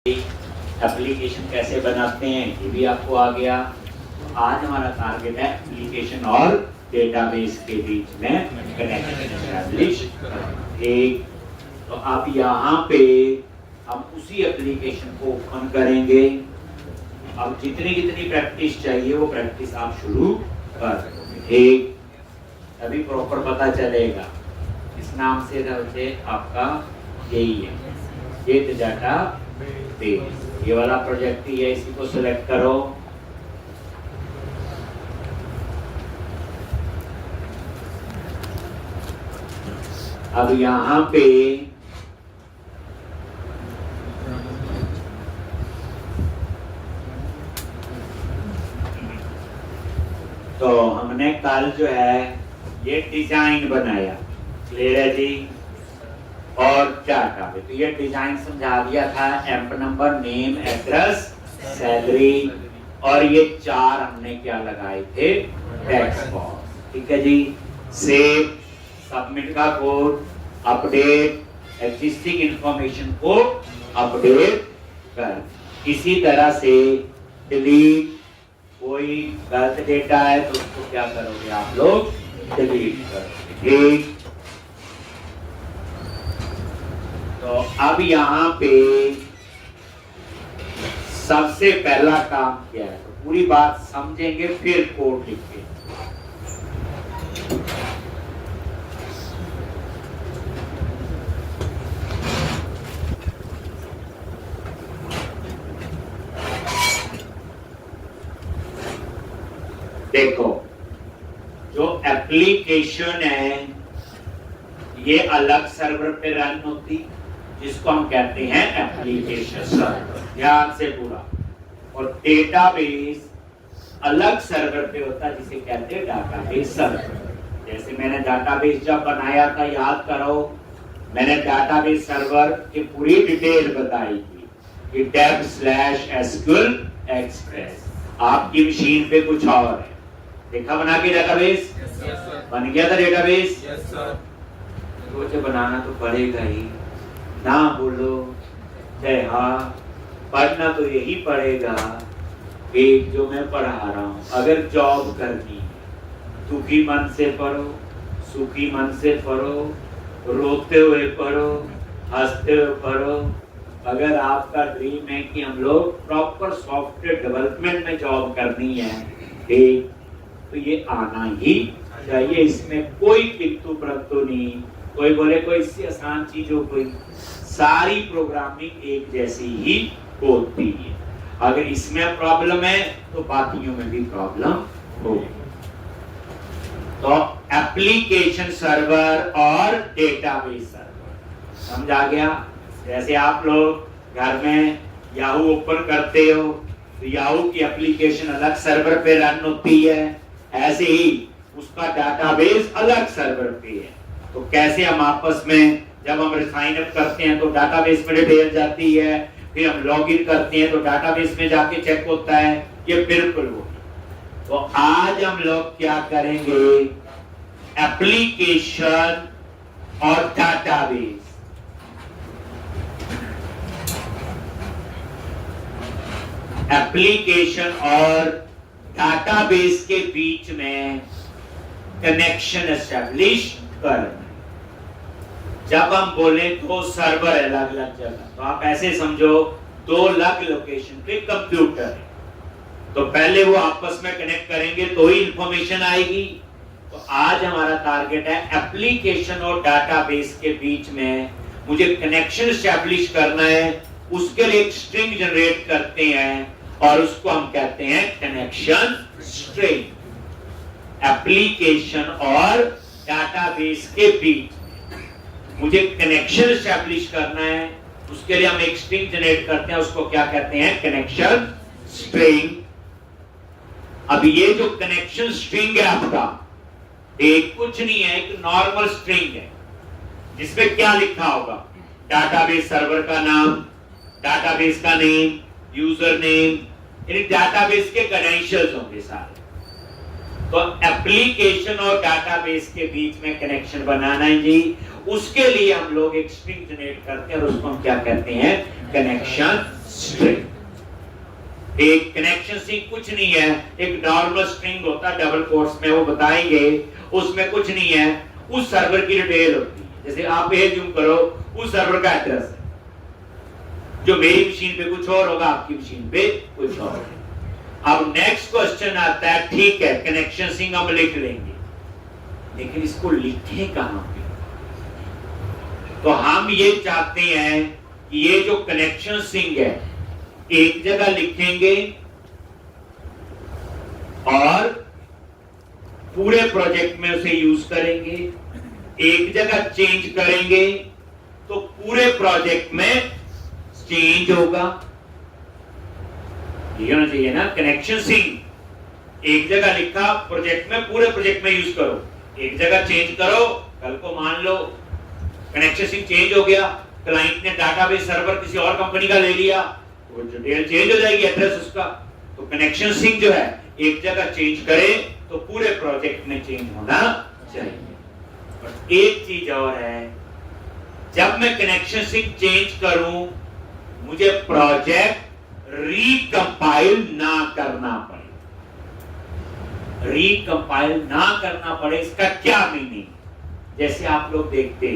Application कैसे बनाते हैं ये भी आपको आ गया। आज हमारा टारगेट है एप्लीकेशन और डेटाबेस के बीच में कनेक्शन एस्टैब्लिश। ठीक, तो अब यहाँ पे हम उसी एप्लीकेशन को ओपन करेंगे। अब जितनी जितनी प्रैक्टिस चाहिए वो प्रैक्टिस आप शुरू कर दोगे। ठीक, अभी प्रॉपर पता चलेगा। इस नाम से आपका यही है, गेट डाटा बेस। ये वाला प्रोजेक्ट ही है, इसी को सिलेक्ट करो। अब यहाँ पे तो हमने कल जो है ये डिजाइन बनाया, क्लियर है जी, और डाटा पे तो ये डिजाइन समझा दिया था। Amp number, name, address, salary, और ये चार हमने क्या लगाए थे, टेक्स्ट बॉक्स। ठीक है जी, सेव, सबमिट का कोड, अपडेट, एग्जिस्टिंग इंफॉर्मेशन को अपडेट कर। इसी तरह से डिलीट, कोई गलत डेटा है तो उसको क्या करोगे आप लोग, डिलीट करोगे। ठीक, तो अब यहाँ पे सबसे पहला काम क्या है, तो पूरी बात समझेंगे फिर कोड लिखेंगे। देखो, जो एप्लीकेशन है ये अलग सर्वर पे रन होती, जिसको हम कहते हैं एप्लीकेशन सर्वर, ध्यान से पूरा। और डेटाबेस अलग सर्वर पे होता है, जिसे कहते हैं डाटाबेस सर्वर। जैसे मैंने डाटाबेस जब बनाया था, याद करो, मैंने डाटाबेस सर्वर की पूरी डिटेल बताई थी कि dev/sql express। आपकी मशीन पे कुछ और है, देखा बना के डाटाबेस? बन गया था डेटाबेस? मुझे बनाना तो पड़ेगा ही, ना बोलो चाहे हाँ, पढ़ना तो यही पड़ेगा कि जो मैं पढ़ा रहा हूँ। अगर जॉब करनी है, दुखी मन से पढ़ो, सुखी मन से पढ़ो, रोते हुए पढ़ो, हंसते हुए पढ़ो। अगर आपका ड्रीम है कि हम लोग प्रॉपर सॉफ्टवेयर डेवलपमेंट में जॉब करनी है, ठीक, तो ये आना ही चाहिए। इसमें कोई किंतु परंतु नहीं। कोई बोले कोई इससे आसान चीज हो, कोई, सारी प्रोग्रामिंग एक जैसी ही होती है। अगर इसमें प्रॉब्लम है तो बाकियों में भी प्रॉब्लम होगी। तो एप्लीकेशन सर्वर और डेटाबेस सर्वर समझ आ गया। जैसे आप लोग घर में याहू ओपन करते हो तो याहू की एप्लीकेशन अलग सर्वर पे रन होती है, ऐसे ही उसका डाटाबेस अलग सर्वर पे है। तो कैसे हम आपस में जब हम साइन अप करते हैं तो डाटाबेस में डिटेल जाती है, फिर हम लॉगिन करते हैं तो डाटाबेस में जाके चेक होता है, ये बिल्कुल वो। तो आज हम लोग क्या करेंगे, एप्लीकेशन और डाटाबेस। एप्लीकेशन और डाटाबेस के बीच में कनेक्शन एस्टैब्लिश करना। जब हम बोले दो सर्वर है अलग अलग जगह, तो आप ऐसे समझो दो अलग लोकेशन पे कंप्यूटर है, तो पहले वो आपस में कनेक्ट करेंगे तो ही इंफॉर्मेशन आएगी। तो आज हमारा टारगेट है एप्लीकेशन और डाटाबेस के बीच में मुझे कनेक्शन एस्टैब्लिश करना है। उसके लिए एक स्ट्रिंग जनरेट करते हैं और उसको हम कहते हैं कनेक्शन स्ट्रिंग। एप्लीकेशन और डाटाबेस के बीच मुझे कनेक्शन एस्टैब्लिश करना है, उसके लिए हम एक स्ट्रिंग जनरेट करते हैं, उसको क्या कहते हैं, कनेक्शन स्ट्रिंग। अब ये जो कनेक्शन स्ट्रिंग है आपका, एक कुछ नहीं है, एक नॉर्मल स्ट्रिंग है, जिसमें क्या लिखा होगा, डाटाबेस सर्वर का नाम, डाटाबेस का नेम, यूजर नेम, यानी डाटाबेस के क्रेडेंशियल्स होंगे सारे। तो एप्लीकेशन और डाटाबेस के बीच में कनेक्शन बनाना है जी, उसके लिए हम लोग एक स्ट्रिंग जनरेट करते हैं और उसको हम क्या कहते हैं, कनेक्शन स्ट्रिंग। एक कनेक्शन सिंक कुछ नहीं है, एक नॉर्मल स्ट्रिंग होता है, डबल कोट्स में वो बताएंगे, उसमें कुछ नहीं है, उस सर्वर की डिटेल होती है। जैसे आप ये जूम करो, उस सर्वर का एड्रेस है, जो मेरी मशीन पे कुछ और होगा, आपकी मशीन पे कुछ और होगा। अब नेक्स्ट क्वेश्चन आता है, ठीक है कनेक्शन सिंक हम लिख लेंगे, लेकिन इसको लिखे कहां पे? तो हम ये चाहते हैं कि ये जो कनेक्शन सिंक है एक जगह लिखेंगे और पूरे प्रोजेक्ट में उसे यूज करेंगे, एक जगह चेंज करेंगे तो पूरे प्रोजेक्ट में चेंज होगा। ये होना चाहिए ना, कनेक्शन सिंक एक जगह लिखा प्रोजेक्ट में, पूरे प्रोजेक्ट में यूज करो, एक जगह चेंज करो, कल को मान लो कनेक्शन सिंक चेंज हो गया, क्लाइंट ने डाटाबेस सर्वर किसी और कंपनी का ले लिया, वो डिटेल चेंज हो जाएगी, एड्रेस उसका। तो कनेक्शन सिंक जो है एक जगह चेंज करे तो पूरे प्रोजेक्ट में चेंज होना चाहिए। और एक चीज और है, जब मैं कनेक्शन सिंक चेंज करूं मुझे प्रोजेक्ट रिकंपाइल ना करना पड़े। रिकंपाइल ना करना पड़े इसका क्या मीनिंग? जैसे आप लोग देखते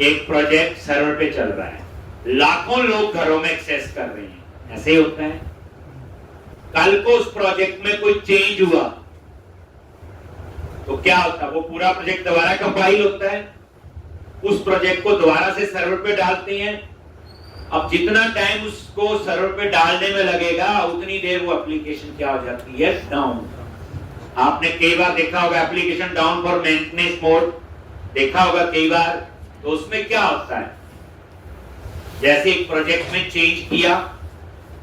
एक प्रोजेक्ट सर्वर पे चल रहा है, लाखों लोग घरों में एक्सेस कर रहे हैं, ऐसे ही होता है। कल को उस प्रोजेक्ट में कोई चेंज हुआ तो क्या होता है? वो पूरा प्रोजेक्ट दोबारा कंपाइल होता है, उस प्रोजेक्ट को दोबारा से सर्वर पे डालते हैं। अब जितना टाइम उसको सर्वर पे डालने में लगेगा उतनी देर वो एप्लीकेशन क्या हो जाती है? डाउन। आपने कई बार देखा होगा application down for maintenance mode, देखा होगा कई बार। तो उसमें क्या होता है, जैसे एक प्रोजेक्ट में चेंज किया,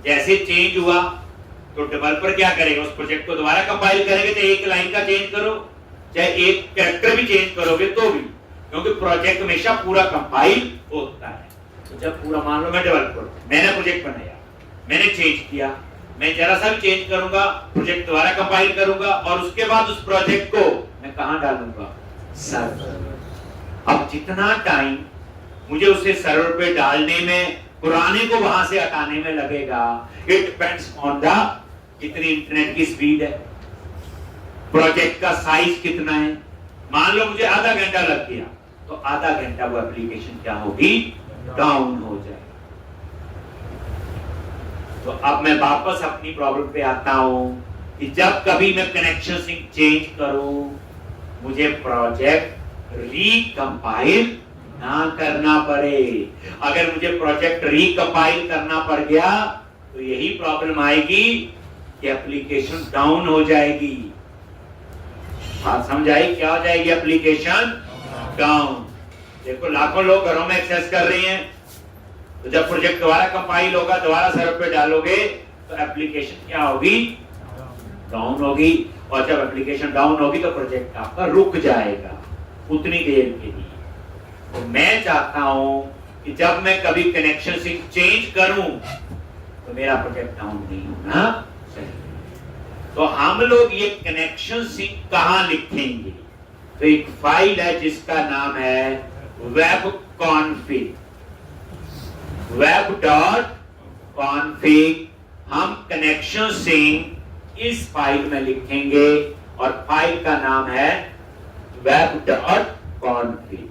जैसे चेंज हुआ तो डेवलपर क्या करेगा? उस प्रोजेक्ट को दोबारा कंपाइल करेंगे, चाहे एक लाइन का चेंज करो, चाहे एक कैरेक्टर भी चेंज करोगे तो भी, क्योंकि प्रोजेक्ट हमेशा पूरा कंपाइल होता है। तो जब पूरा, मान लो मैं डेवलपर, मैंने प्रोजेक्ट बनाया, मैंने चेंज किया, मैं जरा सा भी चेंज करूंगा प्रोजेक्ट दोबारा कंपाइल करूंगा और उसके बाद उस प्रोजेक्ट को मैं कहां डालूंगा? सर्वर। अब जितना टाइम मुझे उसे सर्वर पे डालने में, पुराने को वहां से हटाने में लगेगा, इट डिपेंड्स ऑन द कितनी इंटरनेट की स्पीड है, प्रोजेक्ट का साइज कितना है। मान लो मुझे आधा घंटा लग गया तो आधा घंटा वो एप्लीकेशन क्या होगी? डाउन हो जाए। तो अब मैं वापस अपनी प्रॉब्लम पे आता हूं कि जब कभी मैं कनेक्शन सिंक चेंज करूं मुझे प्रोजेक्ट रिकंपाइल ना करना पड़े। अगर मुझे प्रोजेक्ट रिकंपाइल करना पड़ गया तो यही प्रॉब्लम आएगी कि एप्लीकेशन डाउन हो जाएगी। बात समझ आई? क्या हो जाएगी? Application down. देखो लाखों लोग घरों में एक्सेस कर रहे हैं, तो जब प्रोजेक्ट दोबारा कंपाइल होगा, दोबारा सर्वर पे डालोगे तो एप्लीकेशन क्या होगी? डाउन होगी। और जब एप्लीकेशन डाउन होगी तो प्रोजेक्ट आपका रुक जाएगा उतनी देर के लिए। तो मैं चाहता हूं कि जब मैं कभी कनेक्शन सिंक चेंज करूं तो मेरा प्रोजेक्ट डाउन नहीं होना चाहिए। तो हम लोग ये कनेक्शन सिंक कहां लिखेंगे? तो एक फाइल है जिसका नाम है वेब कॉन्फिग, web.config। हम कनेक्शन सिंक इस फाइल में लिखेंगे और फाइल का नाम है web.config।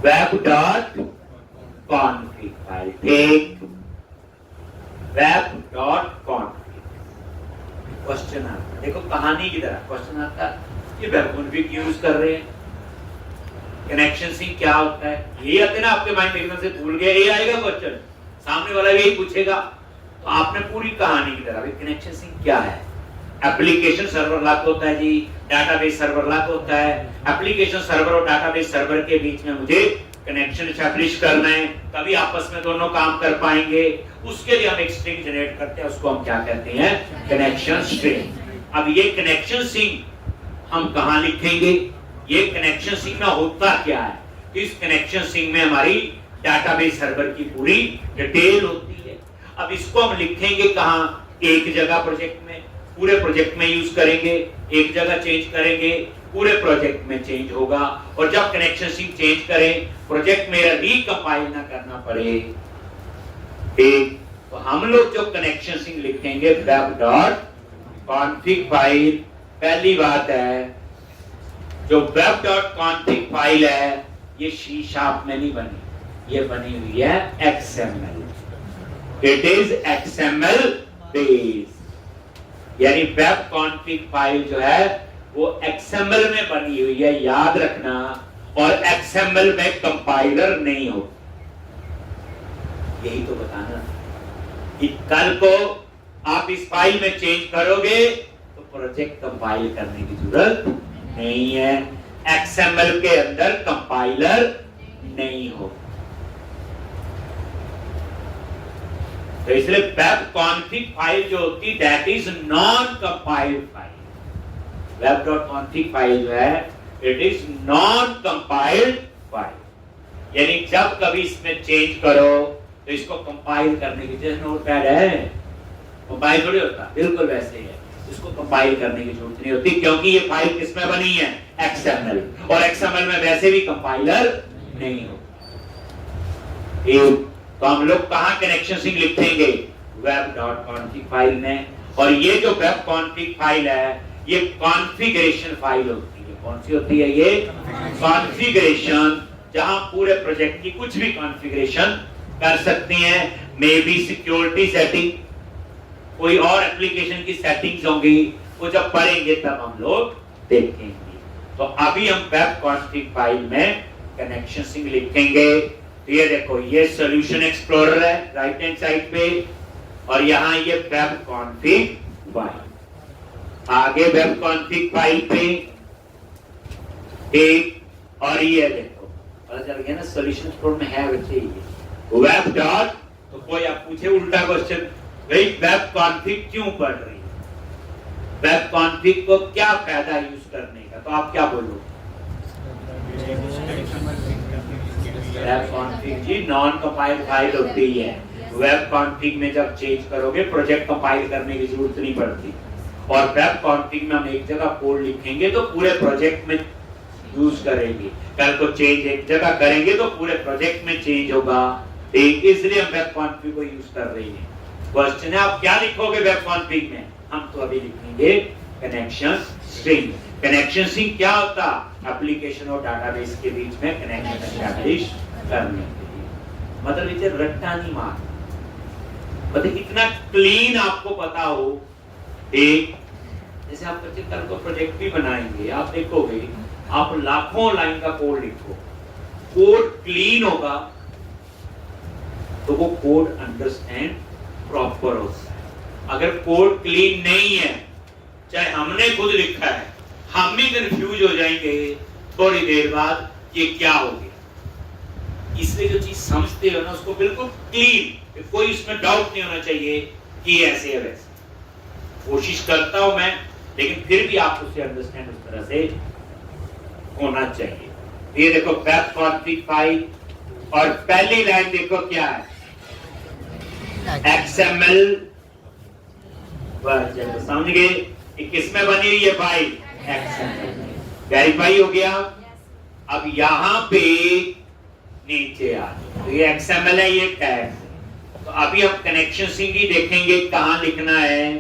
web.config फाइल, ठीक, web.config। क्वेश्चन आता, देखो कहानी की तरह क्वेश्चन आता, ये वेब कॉन्फिग यूज कर रहे हैं, कनेक्शन सिंक क्या होता है? ये आते ना आपके माइंड में एकदम से भूल गए, ये आएगा क्वेश्चन, सामने वाला यही पूछेगा। तो आपने पूरी कहानी की तरह, कनेक्शन सिंक क्या है? एप्लीकेशन सर्वर लॉक होता है जी, डाटाबेस सर्वर लॉक होता है। एप्लीकेशन सर्वर और डाटाबेस सर्वर के बीच में मुझे कनेक्शन एस्टैब्लिश करना है, तभी आपस में दोनों काम कर पाएंगे। उसके लिए हम एक स्ट्रिंग जनरेट करते हैं, उसको हम क्या कहते हैं? Connection string. अब ये कनेक्शन सिंक हम कहां लिखेंगे? ये कनेक्शन सिंक में होता क्या है? इस कनेक्शन सिंक में हमारी डाटाबेस सर्वर की पूरी डिटेल होती है। अब इसको हम लिखेंगे कहां? एक जगह प्रोजेक्ट में, पूरे प्रोजेक्ट में यूज करेंगे, एक जगह चेंज करेंगे पूरे प्रोजेक्ट में चेंज होगा। और जब कनेक्शन सिंक चेंज करें, प्रोजेक्ट में रिकंपाइल ना करना पड़े, ठीक, तो हम लोग जो कनेक्शन सिंक लिखेंगे वेब डॉट कॉन्फिग फाइल, पहली बात है जो वेब डॉट कॉन्फिग फाइल है ये सी शार्प में नहीं बनी, ये बनी हुई है XML, it is XML based, यानी वेब कॉन्फिग फाइल जो है वो XML में बनी हुई है, याद रखना। और XML में कंपाइलर नहीं हो, यही तो बताना कि कल को आप इस फाइल में चेंज करोगे तो प्रोजेक्ट कंपाइल करने की जरूरत नहीं है, XML के अंदर कंपाइलर नहीं हो। तो इसलिए वेब कॉन्फिग फाइल जो होती है that is non compiled file. Web dot config file जो है it is non compiled file, यानी जब कभी इसमें चेंज करो तो इसको कंपाइल करने की, जैसे नोटपैड है कंपाइल थोड़ी होता, बिल्कुल वैसे ही है, इसको कंपाइल करने की जरूरत नहीं होती क्योंकि ये फाइल किसमें बनी है XML, और XML में वैसे भी कंपाइलर नहीं हो। तो हम लोग कहां कनेक्शन सिंक लिखेंगे वेब डॉट कॉन्फिग फाइल में, और ये जो वेब कॉन्फिग फाइल है ये कॉन्फ़िगरेशन फाइल होती है। कौन सी होती है ये? कॉन्फ़िगरेशन, जहां पूरे प्रोजेक्ट की कुछ भी कॉन्फ़िगरेशन कर सकती हैं, मे बी सिक्योरिटी सेटिंग, कोई और एप्लीकेशन की सेटिंग्स होंगी, वो जब पढ़ेंगे तब हम लोग देखेंगे। तो अभी हम वेब कॉन्फिग फाइल में कनेक्शन सिंक लिखेंगे। तो ये देखो ये सॉल्यूशन एक्सप्लोरर है राइट हैंड साइड पे, और यहाँ ये वेब कॉन्फिग फाइल, आगे वेब कॉन्फिग फाइल पे एक, और ये देखो पता चल गया ना सॉल्यूशन एक्सप्लोरर में है वैसे ही वेब डॉट। तो कोई आप पूछे उल्टा क्वेश्चन, भाई वेब कॉन्फिग क्यों पढ़ रही है, वेब कॉन्फिग को क्या फायदा यूज करने का, तो आप क्या बोलोगे? वेब कॉन्फिग जी नॉन कंपाइल्ड फाइल होती है, वेब कॉन्फिग में जब चेंज करोगे प्रोजेक्ट कंपाइल करने की जरूरत नहीं पड़ती, और वेब कॉन्फिग में हम एक जगह कोड लिखेंगे तो पूरे प्रोजेक्ट में यूज करेंगे, कल को चेंज एक जगह करेंगे तो पूरे प्रोजेक्ट में चेंज होगा, इसलिए हम वेब कॉन्फिग को यूज कर रही है। क्वेश्चन है आप क्या लिखोगे वेब कॉन्फिग में, हम तो अभी लिखेंगे कनेक्शन स्ट्रिंग। कनेक्शन स्ट्रिंग क्या होता? एप्लीकेशन और डाटाबेस के बीच में कनेक्शन एस्टैब्लिश करने के लिए, मतलब इसे रट्टा नहीं मार, मतलब इतना क्लीन आपको पता हो। एक जैसे आप बच्चे कल को प्रोजेक्ट भी बनाएंगे, आप देखोगे आप लाखों लाइन का कोड लिखो, कोड क्लीन होगा तो वो कोड अंडरस्टैंड प्रॉपर होता है। अगर कोड क्लीन नहीं है, चाहे हमने खुद लिखा है, हम भी कंफ्यूज हो जाएंगे थोड़ी देर बाद ये क्या हो गया। इसलिए जो चीज समझते हो ना उसको बिल्कुल क्लीन, कोई उसमें डाउट नहीं होना चाहिए कि ऐसे है वैसे। कोशिश करता हूं मैं, लेकिन फिर भी आपको उसे अंडरस्टैंड उस तरह से होना चाहिए। ये देखो वेब कॉन्फिग फाइल, और पहली लाइन देखो क्या है, XML वर्जन। समझ गए कि किसमें बनी हुई है फाइल? XML। वेरीफाई हो गया। अब यहां पे नीचे आ, तो ये XML है, ये टैग। तो अभी हम कनेक्शन सिंक ही देखेंगे कहां लिखना है।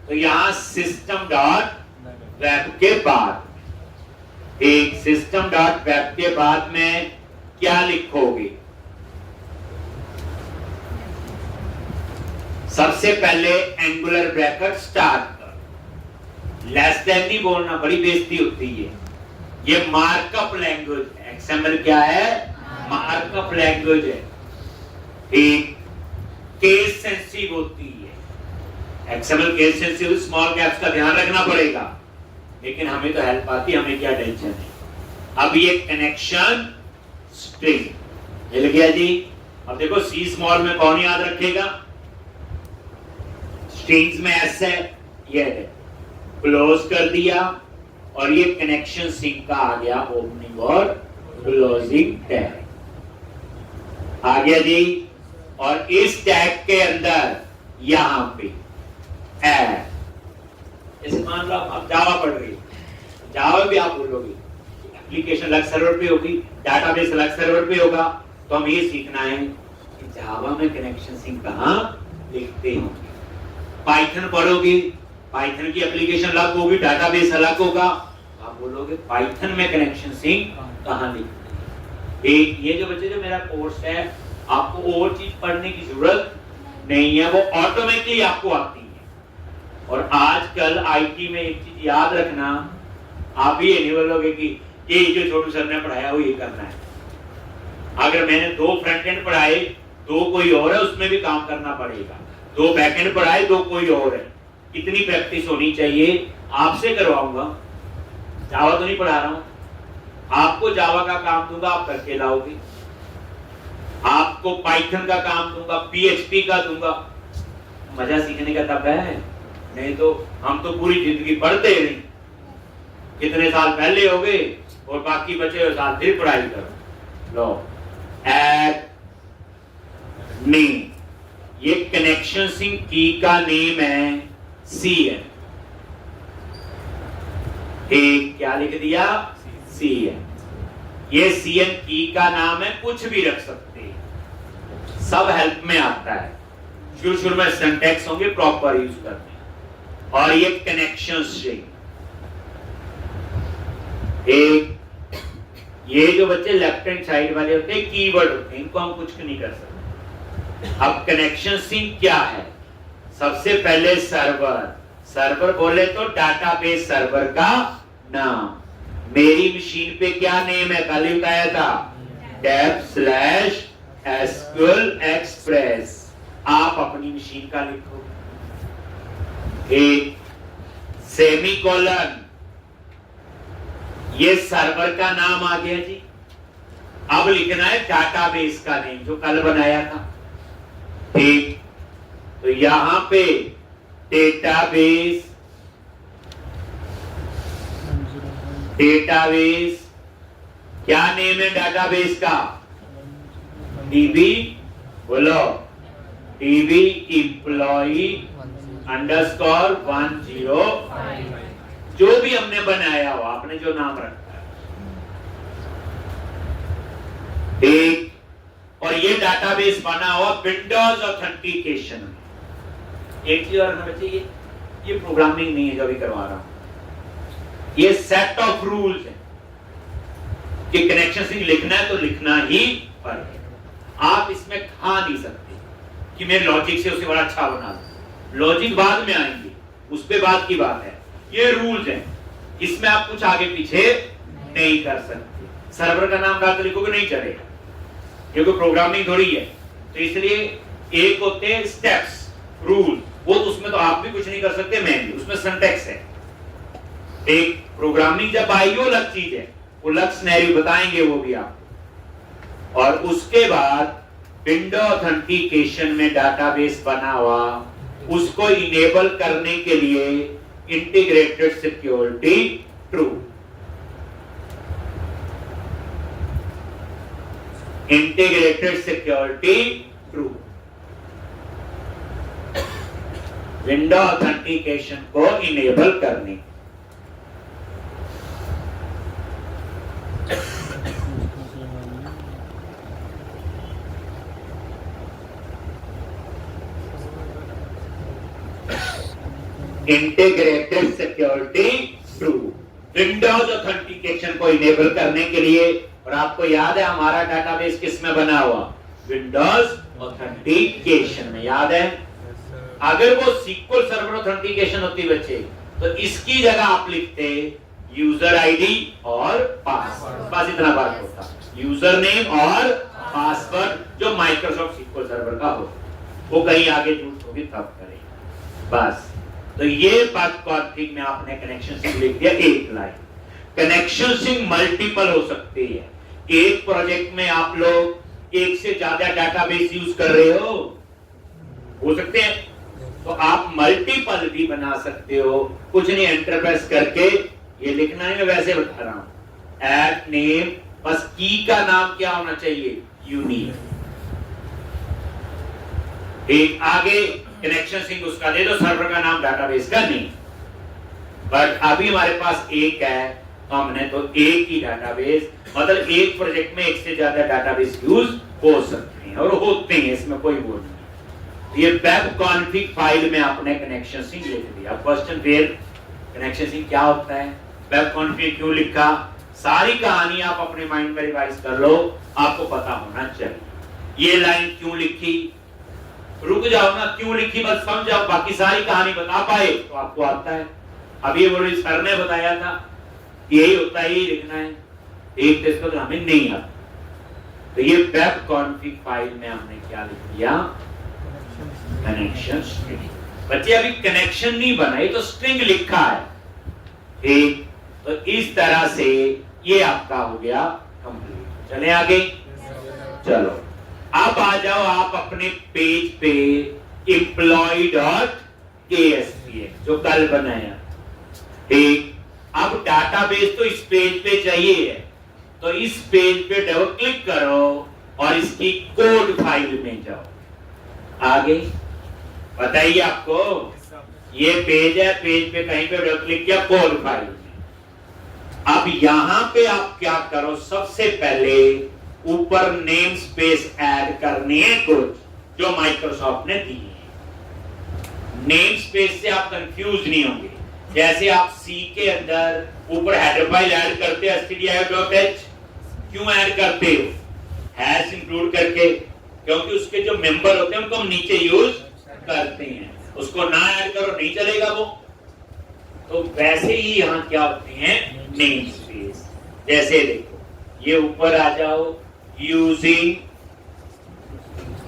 तो यहां सिस्टम डॉट वेब के बाद, एक सिस्टम डॉट वेब के बाद में क्या लिखोगे? सबसे पहले एंगुलर ब्रैकेट स्टार्ट कर, लेस देन नहीं बोलना, बड़ी बेइज्जती होती है। ये मार्कअप लैंग्वेज है, XML क्या है? मार्कअप लैंग्वेज है, एक केस सेंसिटिव होती है। XML case sensitive, small caps का ध्यान रखना पड़ेगा, लेकिन हमें तो हेल्प आती है, हमें क्या टेंशन है। अब ये कनेक्शन स्ट्रिंग मिल गया जी। अब देखो सी स्मॉल में कौन याद रखेगा? स्ट्रिंग्स में एस है, ये है, क्लोज कर दिया, और ये कनेक्शन सिंक का आ गया ओपनिंग और क्लोजिंग टैग आ गया जी। और इस टैग के अंदर यहां पे ऐड, जैसे मान लो आप जावा पढ़ रही, जावा भी आप बोलोगे एप्लीकेशन अलग सर्वर पे होगी, डाटाबेस अलग सर्वर पे होगा, तो हम ये सीखना है कि जावा में कनेक्शन सिंक कहाँ लिखते होंगे। पाइथन पढ़ोगे, पाइथन की एप्लीकेशन अलग होगी, डाटाबेस अलग होगा, आप बोलोगे पाइथन में कनेक्शन सिंक कहाँ लिखते हैं। ये जो बच्चे जो मेरा कोर्स है, आपको और चीज पढ़ने की जरूरत नहीं है, वो ऑटोमेटिकली आपको आती है। और आजकल आईटी में एक चीज याद रखना, आप भी ये नहीं बोलोगे कि ये जो छोटू सर ने पढ़ाया वो ये करना है। अगर मैंने 2 फ्रंट एंड पढ़ाए, 2 कोई और है, उसमें भी काम करना पड़ेगा। 2 बैक एंड पढ़ाए, 2 कोई और है, इतनी प्रैक्टिस होनी चाहिए। आपसे करवाऊंगा, जावा तो नहीं पढ़ा रहा हूं, आपको जावा का काम दूंगा, आप करके लाओगे। आपको पाइथन का काम दूंगा, पीएचपी का दूंगा, मजा सीखने का तब है। नहीं तो हम तो पूरी जिंदगी पढ़ते ही नहीं, कितने साल पहले हो गए और बाकी बचे हुए साल फिर पढ़ाई करो। लो एड नेम, ये कनेक्शन सिंक की का नेम है CN। एक क्या लिख दिया? CN। ये CN की का नाम है, कुछ भी रख सकते हैं, सब हेल्प में आता है। शुरू में सिंटैक्स होंगे, प्रॉपर यूज करते हैं। और ये कनेक्शन स्ट्रिंग, एक ये जो बच्चे लेफ्ट हैंड साइड वाले होते हैं कीवर्ड होते हैं, इनको हम कुछ नहीं कर सकते। अब कनेक्शन सिंक क्या है? सबसे पहले सर्वर, सर्वर बोले तो डाटाबेस सर्वर का नाम। मेरी मशीन पे क्या नेम है? कल ही बताया था, tab/SQL Express। आप अपनी मशीन का लिखो, एक सेमीकोलन, ये सर्वर का नाम आ गया जी। अब लिखना है डाटाबेस का नेम जो कल बनाया था, ठीक। तो यहां पे डेटाबेस, डेटाबेस क्या नेम है डाटाबेस का? DB, बोलो DB एम्प्लॉई _105, जो भी हमने बनाया हो, आपने जो नाम रखा है, ठीक। और ये डाटाबेस बना हुआ विंडोज ऑथेंटिकेशन में। एक चीज और बच्चे, ये प्रोग्रामिंग नहीं है जो अभी करवा रहा हूं, ये सेट ऑफ रूल्स है कि कनेक्शन सिंक लिखना है तो लिखना ही पड़ेगा। आप इसमें खा नहीं सकते कि मैं लॉजिक से उसे बड़ा अच्छा बना दूं, लॉजिक बाद में आएंगे, उस पे बात की बात है। ये रूल्स हैं, इसमें आप कुछ आगे पीछे नहीं कर सकते। सर्वर का नाम डाल लिखोगे नहीं चलेगा, क्योंकि प्रोग्रामिंग थोड़ी है। तो इसलिए एक होते हैं स्टेप्स, रूल, वो तो उसमें तो आप भी कुछ नहीं कर सकते, मैं भी, उसमें सिंटैक्स है। एक प्रोग्रामिंग जब आई वो अलग चीज है, वो अलग सिनेरियो बताएंगे वो भी आप। और उसके बाद विंडो ऑथेंटिकेशन में डाटाबेस बना हुआ, उसको इनेबल करने के लिए integrated security true, integrated security true, window authentication को इनेबल करने। Integrated security true, Windows authentication को इनेबल करने के लिए। और आपको याद है हमारा डाटाबेस किस में बना हुआ? विंडोज ऑथेंटिकेशन में, याद है? अगर वो SQL सर्वर ऑथेंटिकेशन होती बच्चे, तो इसकी जगह आप लिखते यूजर आईडी और पासवर्ड, बस इतना बात होता। यूजर नेम और पासवर्ड जो माइक्रोसॉफ्ट SQL सर्वर का हो, वो कहीं आगे जरूरत होगी तब करें, बस। तो ये बात कॉन्फ़िग में आपने कनेक्शन सिंक लिख दिया, एक लाइन। कनेक्शन सिंक मल्टीपल हो सकती है, एक प्रोजेक्ट में आप लोग एक से ज्यादा डाटाबेस यूज कर रहे हो सकते हैं, तो आप मल्टीपल भी बना सकते हो। कुछ नहीं, एंटर प्रेस करके ये लिखना है, मैं वैसे बता रहा हूं। एड नेम, बस की का नाम क्या होना चाहिए? यूनिक। एक आगे कनेक्शन सिंक उसका दे दो, सर्वर का नाम, डाटाबेस का नहीं। बट अभी हमारे पास एक है, तो हमने तो एक ही डाटाबेस, मतलब एक प्रोजेक्ट में एक से ज्यादा डाटाबेस यूज हो सकते हैं और होते हैं, इसमें कोई वो नहीं। ये वेब कॉन्फ़िग फाइल में आपने कनेक्शन सिंक लिख दिया। क्वेश्चन फिर कनेक्शन सिंक क्या होता है, वेब कॉन्फ़िग क्यों लिखा, सारी कहानी आप अपने माइंड में रिवाइज कर लो, आपको पता होना चाहिए। ये लाइन क्यों लिखी, रुक जाओ ना, क्यों लिखी बस समझाओ, बाकी सारी कहानी बता पाए तो आपको आता है। अभी ये बोलो सर ने बताया था, यही होता है, यही लिखना है, एक टेस्ट को हमें नहीं आता। तो ये वेब कॉन्फ़िग फाइल में हमने क्या लिख दिया, कनेक्शन स्ट्रिंग। बच्चे अभी कनेक्शन नहीं बना, ये तो स्ट्रिंग लिखा है, ठीक। तो इस तरह से ये आपका हो गया कंप्लीट। चले आगे, चलो अब आ जाओ आप अपने पेज पे employee.aspx जो कल बनाया, ठीक। अब डाटाबेस तो इस पेज पे चाहिए है, तो इस पेज पे डबल क्लिक करो और इसकी कोड फाइल में जाओ। आगे बताइए, आपको ये पेज है, पेज पे कहीं पे डबल क्लिक किया, कोड फाइल में। अब यहां पे आप क्या करो, सबसे पहले ऊपर नेम स्पेस ऐड करनी है कुछ जो माइक्रोसॉफ्ट ने दी है। नेम स्पेस से आप कंफ्यूज नहीं होंगे, जैसे आप सी के अंदर ऊपर हेडर फाइल ऐड करते हैं stdio.h, क्यों ऐड करते हो, हैश इंक्लूड करके, क्योंकि उसके जो मेंबर होते हैं उनको हम नीचे यूज करते हैं, उसको ना ऐड करो नहीं चलेगा वो। तो वैसे ही यहाँ क्या होते हैं नेम स्पेस, जैसे देखो ये ऊपर आ जाओ, using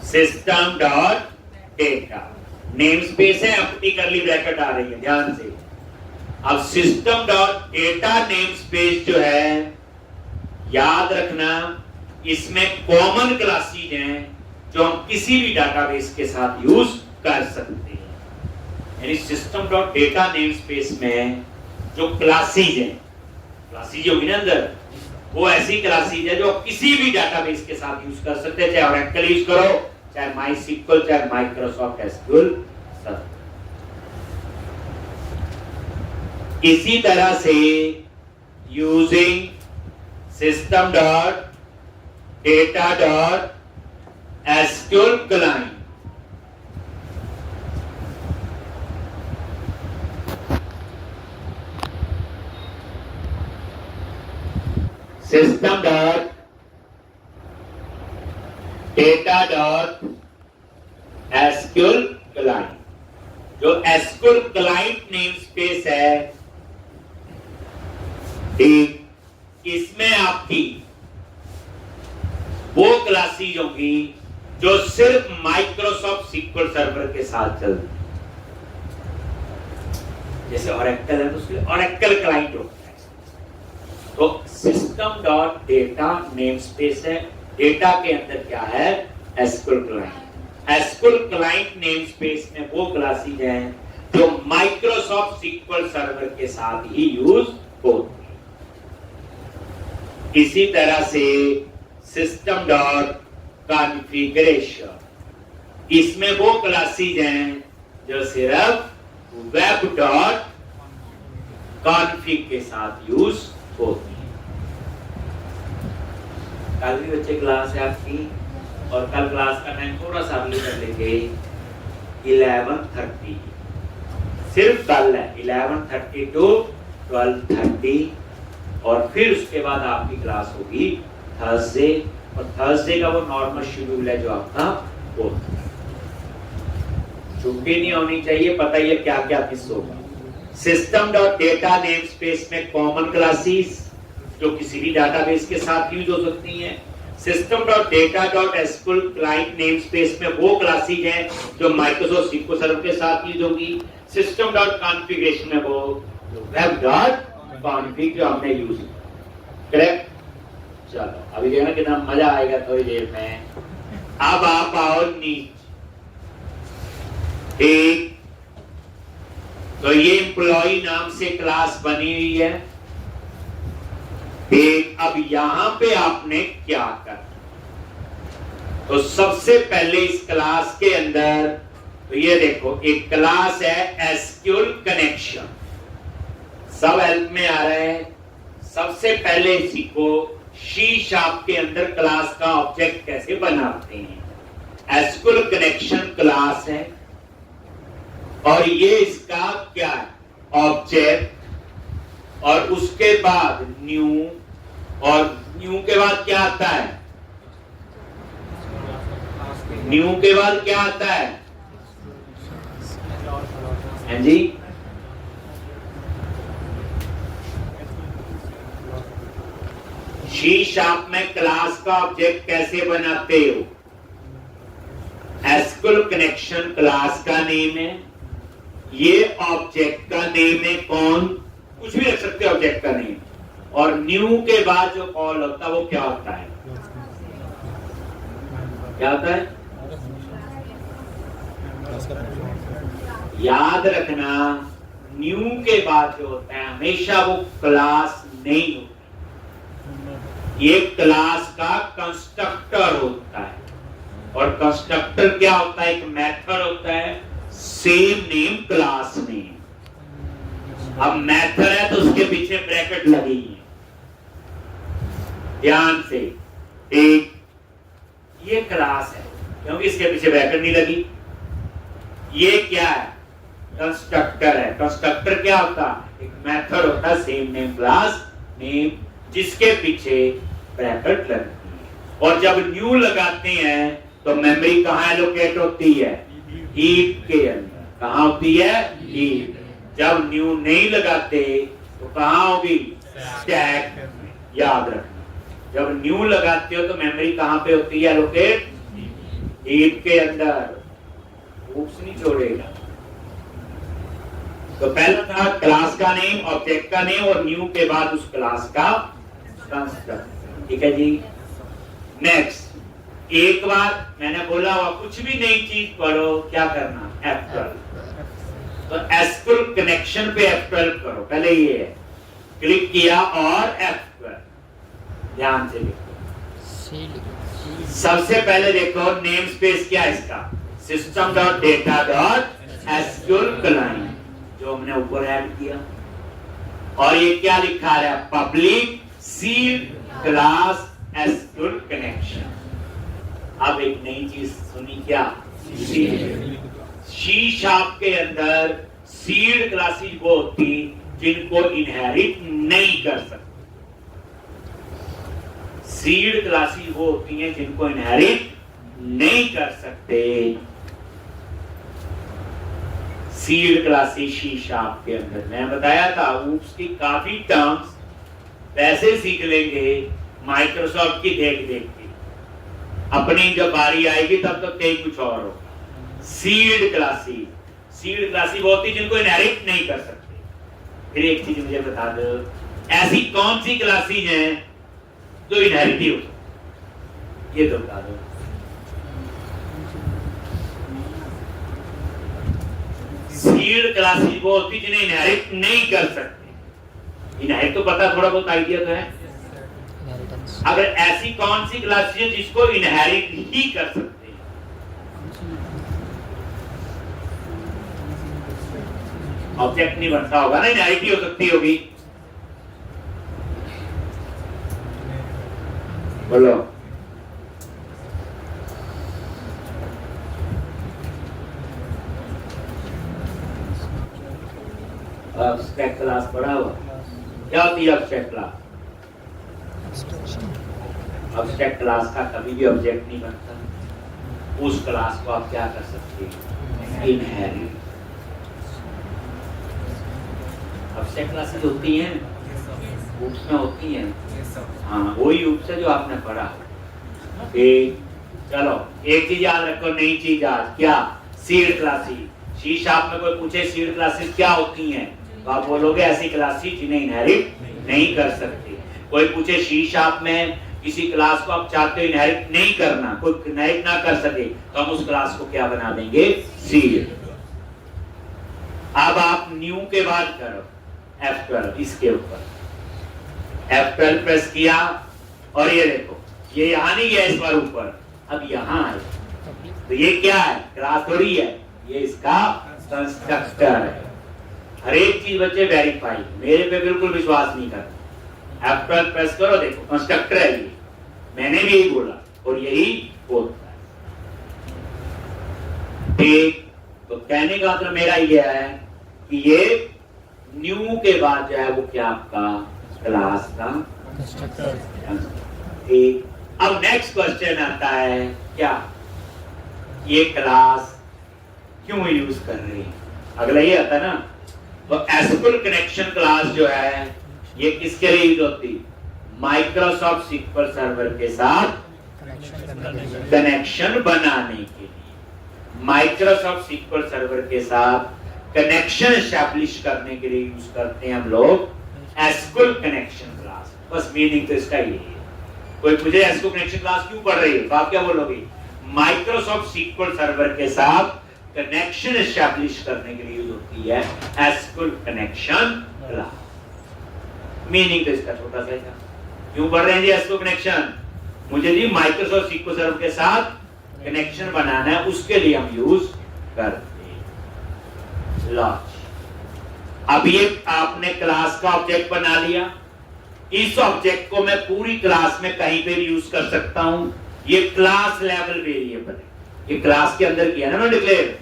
system dot data, name space है, अपनी करली ब्रैकेट आ रही है ध्यान से। अब system dot data name space जो है, याद रखना इसमें कॉमन क्लासेज हैं जो हम किसी भी डाटाबेस के साथ यूज कर सकते हैं। यानी system dot data name space में जो क्लासेज हैं, क्लासेज होगी ना अंदर, वो ऐसी क्लासेज है जो आप किसी भी डाटाबेस के साथ यूज कर सकते हैं, चाहे ओरेकल यूज करो, चाहे माइस्क्ल, चाहे माइक्रोसॉफ्ट एसक्यूएल, सब। इसी तरह से using system dot data dot SQL client, system dot data dot SQL client, जो एसक्यूएल क्लाइंट नेम स्पेस है, ठीक, इसमें आपकी वो क्लासेज होंगी जो सिर्फ माइक्रोसॉफ्ट सीक्वल सर्वर के साथ चलती है। जैसे ओरेकल है तो उसके ओरेकल क्लाइंट होता है। तो system dot data name space है, डेटा के अंदर क्या है, SQL client. SQL client name space में वो क्लासेज हैं जो माइक्रोसॉफ्ट सीक्वल सर्वर के साथ ही यूज होती है। इसी तरह से सिस्टम डॉट कॉन्फ़िगरेशन, इसमें वो क्लासेज हैं जो सिर्फ वेब डॉट कॉन्फ़िग के साथ यूज होती है। कल भी बच्चे क्लास है आपकी, और कल क्लास का टाइम थोड़ा सा अर्ली कर लेंगे, 11:30 सिर्फ कल है, 11:30 टू 12:30, और फिर उसके बाद आपकी क्लास होगी थर्सडे, और थर्सडे का वो नॉर्मल शेड्यूल है जो आपका वो, छुट्टी नहीं होनी चाहिए। पता ही है क्या क्या मिस होगा। System dot data name space में कॉमन क्लासेस जो किसी भी डाटाबेस के साथ यूज हो सकती हैं। System dot data dot SQL client name space में वो क्लासेज हैं जो माइक्रोसॉफ्ट सीक्वल सर्वर के साथ यूज होगी। सिस्टम डॉट कॉन्फ़िगरेशन में वो वेब डॉट कॉन्फ़िग जो हमने यूज किया, करेक्ट। चलो अभी देखना कितना मजा आएगा थोड़ी देर में। अब आप आओ नीचे, ठीक, तो ये एम्प्लॉई नाम से क्लास बनी हुई है, ठीक। अब यहां पे आपने क्या करना, तो सबसे पहले इस क्लास के अंदर, तो ये देखो एक क्लास है एसक्यूएल कनेक्शन, सब हेल्प में आ रहा है। सबसे पहले सीखो शी शार्प के अंदर क्लास का ऑब्जेक्ट कैसे बनाते हैं। एसक्यूएल कनेक्शन क्लास है और ये इसका क्या है, ऑब्जेक्ट। और उसके बाद न्यू, और न्यू के बाद क्या आता है, न्यू के बाद क्या आता है, हैं जी, शी शार्प में क्लास का ऑब्जेक्ट कैसे बनाते हो। एसक्यूएल कनेक्शन क्लास का नेम है, ये ऑब्जेक्ट का नेम है, कौन, कुछ भी रख सकते हो ऑब्जेक्ट का नेम। और न्यू के बाद जो कॉल होता है वो क्या होता है, क्या होता है, याद रखना न्यू के बाद जो होता है हमेशा वो क्लास नहीं होता, ये क्लास का कंस्ट्रक्टर होता है। और कंस्ट्रक्टर क्या होता है, एक मेथड होता है, सेम नेम क्लास नेम। अब मेथड है तो उसके पीछे ब्रैकेट लगी है, ध्यान से। एक ये क्लास है क्योंकि इसके पीछे ब्रैकेट नहीं लगी। ये क्या है, कंस्ट्रक्टर है। कंस्ट्रक्टर क्या होता है, एक मेथड होता है, सेम नेम क्लास नेम, जिसके पीछे ब्रैकेट लगती है। और जब न्यू लगाते हैं तो मेमोरी कहाँ एलोकेट होती है, हीप के अंदर। कहाँ होती है, हीप। जब न्यू नहीं लगाते तो कहाँ होगी, स्टैक। याद रखना जब न्यू लगाते हो तो मेमोरी कहाँ पे होती है एलोकेट, हीप के अंदर, ऊप्स नहीं छोड़ेगा। तो पहला था क्लास का नेम, ऑब्जेक्ट का नेम, और न्यू के बाद उस क्लास का कंस्ट्रक्टर। ठीक है जी। नेक्स्ट, एक बार मैंने बोला हुआ कुछ भी नई चीज पढ़ो, क्या करना, F12। तो एसक्यूएल कनेक्शन पे F12 करो। पहले ये है, क्लिक किया और F12 ध्यान से लिखो। सबसे पहले देखो नेम स्पेस क्या है इसका, system.data.sql क्लाइंट, जो हमने ऊपर ऐड किया। और ये क्या लिखा है, public seed class SQL connection. अब एक नई चीज सुनी, क्या, शी शार्प के अंदर सीड क्लासेस वो होती जिनको इनहेरिट नहीं कर सकते। सीड क्लासेस वो होती हैं जिनको इनहेरिट नहीं कर सकते। सीड क्लासेस शी शार्प के अंदर मैं बताया था, ऊप्स की काफी टर्म्स वैसे सीख लेंगे माइक्रोसॉफ्ट की देख देख के, अपनी जब बारी आएगी तब तो कहीं कुछ और हो। सीड क्लासेस वो होती जिनको इनहेरिट नहीं कर सकते। फिर एक चीज मुझे बता दो, ऐसी कौन सी क्लासेस हैं जो इनहेरिट हो, ये तो बता दो। सीड क्लासेस वो होती जिन्हें इनहेरिट नहीं कर सकते। इनहेरिट तो पता, थोड़ा बहुत आइडिया तो है। अगर ऐसी कौन सी क्लासेस है जिसको इनहेरिट ही कर सकते हैं, ऑब्जेक्ट नहीं बनता होगा ना, इनहेरिट ही हो सकती होगी। बोलो, एब्स्ट्रैक्ट क्लास पढ़ा हुआ, क्या होती है एब्स्ट्रैक्ट क्लास? ऑब्जेक्ट क्लास का कभी भी ऑब्जेक्ट नहीं बनता। उस क्लास को आप क्या कर सकते हैं, इनहेरिट। ऑब्जेक्ट क्लासेस होती हैं, ऊप्स में होती हैं, हाँ वही ऊप्स है जो आपने पढ़ा। चलो एक चीज याद रखो, नई चीज आज, क्या, सीड क्लासेस। शी शार्प में कोई पूछे सीड क्लासेस क्या होती हैं, तो आप बोलोगे ऐसी क्लासेस जिन्हें इनहेरिट नहीं कर सकते। कोई पूछे शी शार्प में किसी क्लास को आप चाहते हो इनहेरिट नहीं करना, कोई इनहेरिट ना कर सके, तो हम उस क्लास को क्या बना देंगे, सीड। अब आप न्यू के बाद करो F12, इसके ऊपर F12 प्रेस किया और ये देखो, ये यहां नहीं गया इस बार ऊपर, अब यहां है। तो ये क्या है, क्लास थोड़ी है, ये इसका कंस्ट्रक्टर है। हर एक चीज बच्चे वेरीफाई, मेरे पे बिल्कुल विश्वास नहीं करते। F12 प्रेस करो, देखो कंस्ट्रक्टर है ये, मैंने भी यही बोला और यही होता है। ठीक, तो कहने का मतलब मेरा ये है कि ये न्यू के बाद जो है वो क्या आपका क्लास का ठीक। अब नेक्स्ट क्वेश्चन आता है क्या, ये क्लास क्यों यूज कर रहे हैं, अगला ये आता है ना। तो एसक्यूएल कनेक्शन क्लास जो है ये किसके लिए यूज होती, माइक्रोसॉफ्ट SQL सर्वर के साथ कनेक्शन बनाने के लिए, माइक्रोसॉफ्ट SQL सर्वर के साथ कनेक्शन एस्टैब्लिश करने के लिए यूज करते हैं हम लोग एसक्यूएल कनेक्शन क्लास। बस मीनिंग तो इसका ये है। कोई मुझे एसक्यूएल कनेक्शन क्लास क्यों पढ़ रही है, तो आप क्या बोलोगे, माइक्रोसॉफ्ट SQL सर्वर के साथ कनेक्शन एस्टैब्लिश करने के लिए यूज होती है एसक्यूएल कनेक्शन क्लास। मीनिंग तो इसका छोटा सा है। क्यों पढ़ रहे हैं जी एसक्यूएल कनेक्शन, मुझे जी माइक्रोसॉफ्ट SQL सर्वर के साथ कनेक्शन बनाना है, उसके लिए हम यूज करते हैं। लॉन्च। अब ये आपने क्लास का ऑब्जेक्ट बना लिया, इस ऑब्जेक्ट को मैं पूरी क्लास में कहीं पे भी यूज कर सकता हूं। ये क्लास लेवल वेरिएबल है, ये क्लास के अंदर किया ना मैं डिक्लेयर,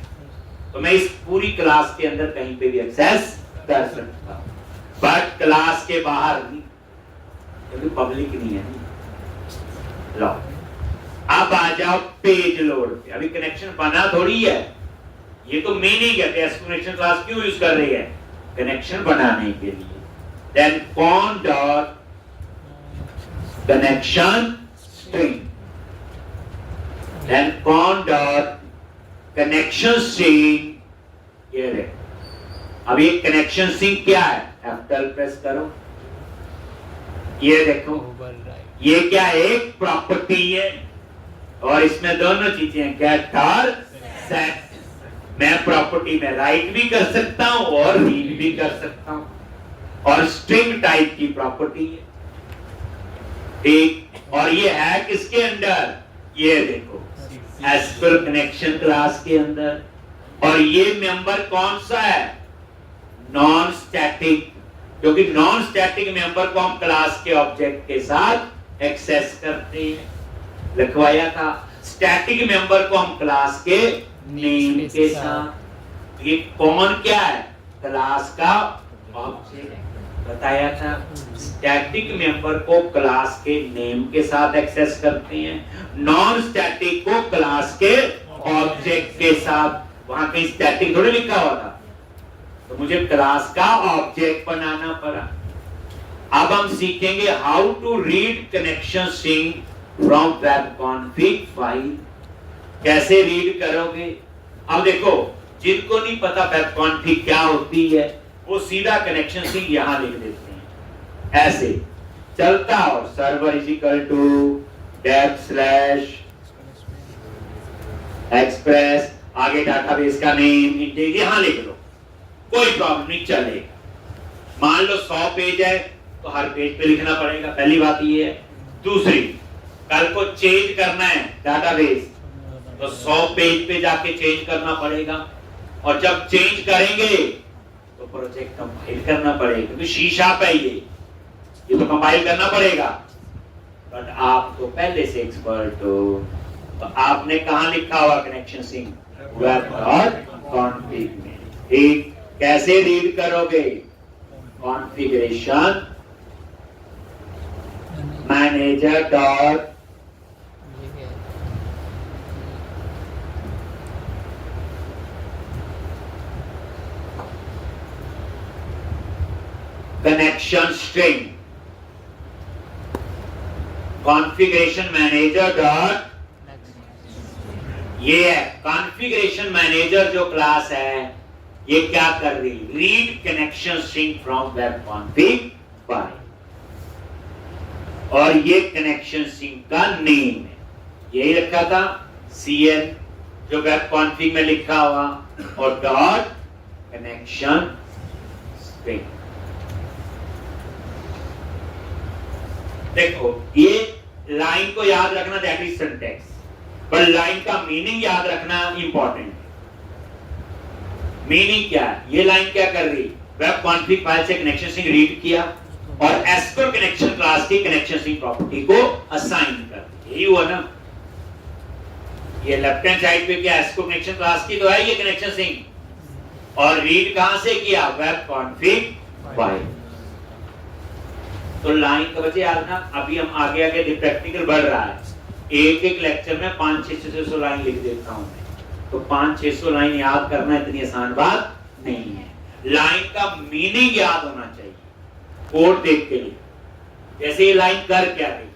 तो मैं इस पूरी क्लास के अंदर कहीं पे भी एक्सेस कर सकता हूं, बट क्लास के बाहर नहीं, क्योंकि पब्लिक नहीं है। लो अब आ जाओ पेज लोड पे। अभी कनेक्शन बना थोड़ी है, ये तो मीनिंग है कि कनेक्शन क्लास क्यों यूज कर रही है, कनेक्शन बनाने के लिए। Then con dot connection string, then con dot connection string. ये रे, अब ये कनेक्शन स्ट्रिंग क्या है, F12 प्रेस करो, ये देखो ये क्या एक प्रॉपर्टी है और इसमें दोनों चीजें गेट और सेट। मैं प्रॉपर्टी में राइट भी कर सकता हूं और रीड भी कर सकता हूं, और स्ट्रिंग टाइप की प्रॉपर्टी है। ठीक, और ये है किसके अंदर, ये देखो एसक्यूएल कनेक्शन क्लास के अंदर। और ये मेंबर कौन सा है, नॉन स्टैटिक, क्योंकि नॉन स्टैटिक मेंबर को हम क्लास के ऑब्जेक्ट के साथ एक्सेस करते हैं, लिखवाया था। स्टैटिक मेंबर को हम क्लास के नेम के साथ। ये कौन क्या है, क्लास का ऑब्जेक्ट, बताया था। स्टैटिक मेंबर को क्लास के नेम के साथ एक्सेस करते हैं, नॉन स्टैटिक को क्लास के ऑब्जेक्ट के साथ। वहां कहीं स्टैटिक थोड़ी लिखा हुआ था, तो मुझे क्लास का ऑब्जेक्ट बनाना पड़ा। अब हम सीखेंगे how to read connection string from web config file. कैसे रीड करोगे, अब देखो जिनको नहीं पता वेब कॉन्फिग क्या होती है, वो सीधा कनेक्शन स्ट्रिंग यहां लिख देते हैं ऐसे चलता, और server is equal to def slash express, आगे डाटाबेस का नेम इंटीजर यहां लिख लो, कोई प्रॉब्लम नहीं, चलेगा। मान लो 100 पेज है तो हर पेज पे लिखना पड़ेगा, पहली बात ये है। दूसरी, कल को चेंज करना है डाटाबेस तो 100 पेज पे जाके चेंज करना पड़ेगा, और जब चेंज करेंगे तो प्रोजेक्ट कंपाइल करना पड़ेगा, क्योंकि शीशा पे ये तो कंपाइल करना पड़ेगा। बट आप तो पहले से एक्सपर्ट हो, तो आपने कहां लिखा हुआ connection string, web dot config में। ठीक, कैसे रीड करोगे, configuration manager dot connection string, configuration manager dot, ये है कॉन्फ़िगरेशन मैनेजर जो क्लास है, ये क्या कर रही, read connection string from web config file, और ये कनेक्शन स्ट्रिंग का नेम है, यही रखा था CN जो वेब कॉन्फिग में लिखा हुआ, और डॉट कनेक्शन स्ट्रिंग। देखो ये लाइन को याद रखना, दैट इज सिंटैक्स, पर लाइन का मीनिंग याद रखना इंपॉर्टेंट है। मीनिंग क्या है, ये लाइन क्या कर रही, वेब कॉन्फ़िग फाइल से कनेक्शन स्ट्रिंग रीड किया और एस्क्यूएल कनेक्शन क्लास की कनेक्शन स्ट्रिंग प्रॉपर्टी को असाइन कर दिया। यही हुआ ना, ये लेफ्ट हैंड साइड पे क्या एस्क्यूएल कनेक्शन क्लास की तो है ये कनेक्शन स्ट्रिंग, और रीड कहां से किया, वेब कॉन्फ़िग फाइल। तो लाइन का बच्चे याद ना, अभी हम आगे आगे प्रैक्टिकल बढ़ रहा है, एक एक लेक्चर में 500-600 लाइन लिख देता हूं, तो 500-600 लाइन याद करना इतनी आसान बात नहीं है। लाइन का मीनिंग याद होना चाहिए कोड देख के लिए। जैसे ये लाइन कर क्या रही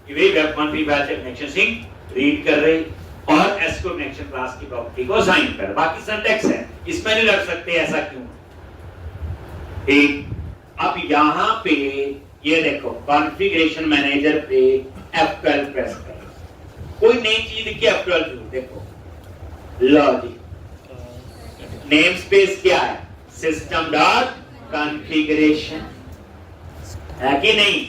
कि वे वेब कॉन्फ़िग फाइल से कनेक्शन स्ट्रिंग रीड कर रही और एस्क्यूएल कनेक्शन क्लास की प्रॉपर्टी को असाइन कर, बाकी सिंटैक्स है, इसमें नहीं लग सकते, ऐसा क्यों? एक अब यहां पे ये देखो कॉन्फ़िगरेशन मैनेजर पे F12 प्रेस करो, कोई नई चीज लिखी F12 जरूर देखो, लॉजिक नेम स्पेस क्या है, सिस्टम डॉट कॉन्फ़िगरेशन है कि नहीं,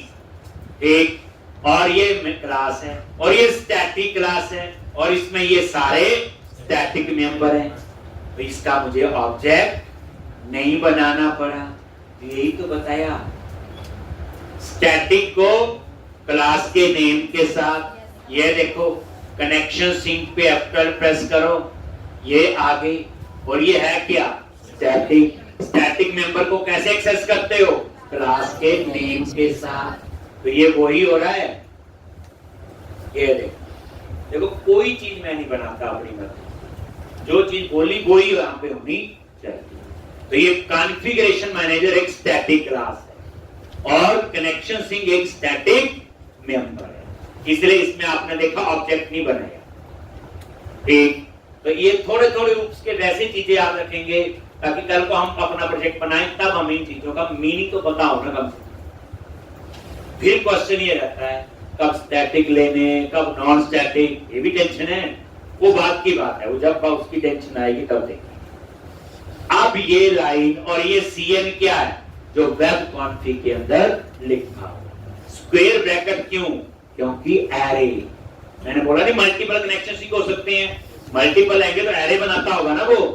एक और ये क्लास है और ये स्टैटिक क्लास है और इसमें ये सारे स्टैटिक मेंबर हैं, तो इसका मुझे ऑब्जेक्ट नहीं बनाना पड़ा, यही तो बताया। स्टैटिक को क्लास के नेम के साथ, ये देखो कनेक्शन स्ट्रिंग पे F12 प्रेस करो, ये आ गई, और ये है क्या, स्टैटिक। स्टैटिक मेंबर को कैसे एक्सेस करते हो, क्लास के नेम के साथ, तो ये वही हो रहा है। ये देखो कोई चीज मैं नहीं बनाता अपनी मर्जी, जो चीज बोली वही यहां पे होनी चाहिए। तो ये कॉन्फ़िगरेशन मैनेजर एक स्टैटिक क्लास है और कनेक्शन स्ट्रिंग एक स्टैटिक मेंबर है, इसलिए इसमें आपने देखा ऑब्जेक्ट नहीं बनाया। ठीक, तो ये थोड़े थोड़े रूप्स के वैसे चीजें याद रखेंगे ताकि कल को हम अपना प्रोजेक्ट बनाएं तब हमें इन चीजों का मीनिंग तो पता हो ना कम से कम। फिर क्वेश्चन ये रहता है कब स्टैटिक लेने कब नॉन स्टैटिक, ये भी टेंशन है, वो बात की बात है, वो जब उसकी टेंशन आएगी तब देखेंगे। अब ये लाइन और ये CN क्या है, जो वेब कॉन्फ़िग के अंदर लिखा हुआ। स्क्वायर ब्रैकेट क्यों, क्योंकि एरे, मैंने बोला नहीं मल्टीपल कनेक्शन सीख हो सकते हैं, मल्टीपल आएंगे तो एरे बनाता होगा ना वो,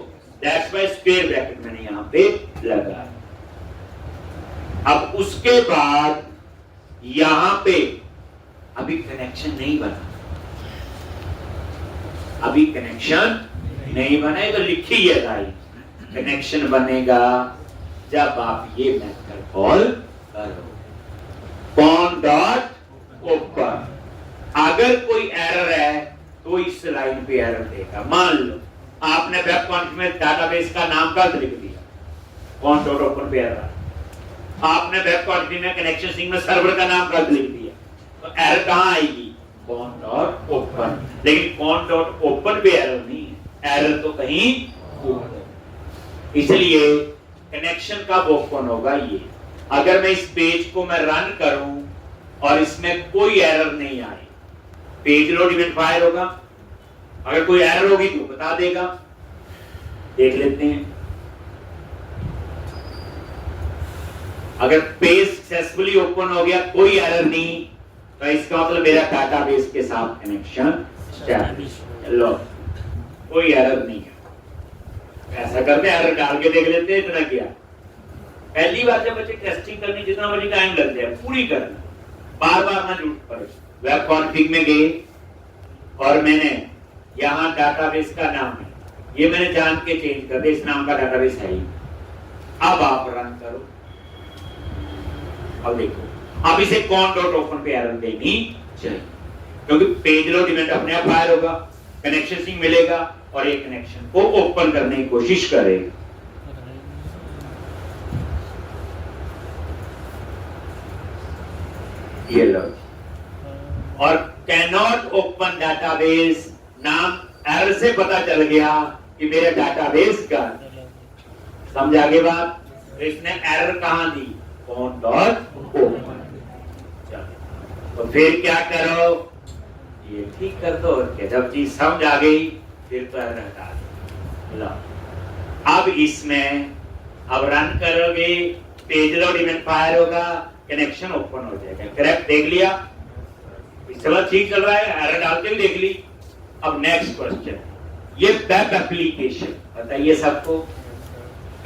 दैट्स व्हाई स्क्वायर ब्रैकेट मैंने यहां पे लगा। अब उसके बाद यहां पे अभी कनेक्शन नहीं बना, अभी कनेक्शन नहीं बना है, तो लिखी है लाइन, कनेक्शन बनेगा जब आप ये मेथड कॉल करो, कॉन डॉट ओपन। अगर कोई एरर है तो इस लाइन पे एरर देगा। मान लो आपने वेब कॉन्फ़िग में डाटाबेस का नाम गलत लिख दिया, कॉन डॉट ओपन पे एरर, आपने वेब कॉन्फ़िग में कनेक्शन स्ट्रिंग में सर्वर का नाम गलत लिख दिया, तो एरर कहां आएगी, कॉन डॉट ओपन। लेकिन कॉन डॉट ओपन पे एरर नहीं है, एरर तो कहीं ऊपर, इसलिए कनेक्शन कब ओपन होगा ये, अगर मैं इस पेज को मैं रन करूं और इसमें कोई एरर नहीं आई, पेज लोड इवेंट फायर होगा, अगर कोई एरर होगी तो बता देगा, देख लेते हैं। अगर पेज सक्सेसफुली ओपन हो गया कोई एरर नहीं, तो इसका मतलब मेरा डाटाबेस के साथ कनेक्शन स्टैब्लिश, लो कोई एरर नहीं है। ऐसा करते हैं, एरर डाल के देख लेते हैं, इतना किया। पहली बार जब बच्चे टेस्टिंग करनी जितना मुझे टाइम लग जाए पूरी करना, बार बार ना जरूरत पड़े। वेब कॉन्फ़िग में गए और मैंने यहां डाटाबेस का नाम है, ये मैंने जान के चेंज कर दिया, इस नाम का डाटाबेस है ही। अब आप रन करो, अब देखो, अब इसे कॉन डॉट ओपन पे एरर देनी चाहिए, क्योंकि पेज लोड इवेंट अपने आप फायर होगा, कनेक्शन स्ट्रिंग मिलेगा और ये कनेक्शन को ओपन करने की कोशिश करेगा। ये लो, और कैन नॉट ओपन डाटाबेस नाम एरर से पता चल गया कि मेरे डाटाबेस का, समझ आगे बात। तो इसने एरर कहां दी, कॉन डॉट ओपन। तो फिर क्या करो, ये ठीक कर दो, जब चीज समझ आ गई फिर तो एरर हटा दो। अब इसमें अब रन करोगे, पेज लोड इवेंट फायर होगा, कनेक्शन ओपन हो जाएगा। करेक्ट देख लिया, इस समय ठीक चल रहा है, एरर डालते भी देख ली। अब नेक्स्ट क्वेश्चन, ये वेब एप्लीकेशन बताइए सबको,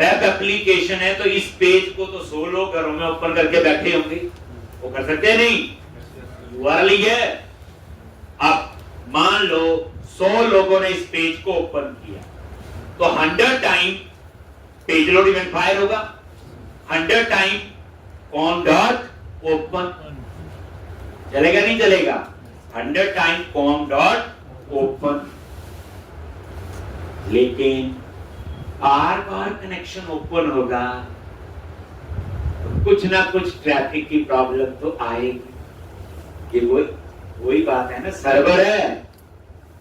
वेब एप्लीकेशन है तो इस पेज को तो 100 लोग घरों में ओपन करके बैठे होंगे, वो कर सकते हैं नहीं? यूआरएल ही है। अब मान लो 100 लोगों ने इस पेज को ओपन किया तो 100 time page load event fire होगा, 100 टाइम कॉन डॉट ओपन चलेगा नहीं चलेगा? 100 टाइम कॉम डॉट ओपन। लेकिन बार बार कनेक्शन ओपन होगा तो कुछ ना कुछ ट्रैफिक की प्रॉब्लम तो आएगी। ये वही बात है ना, सर्वर है,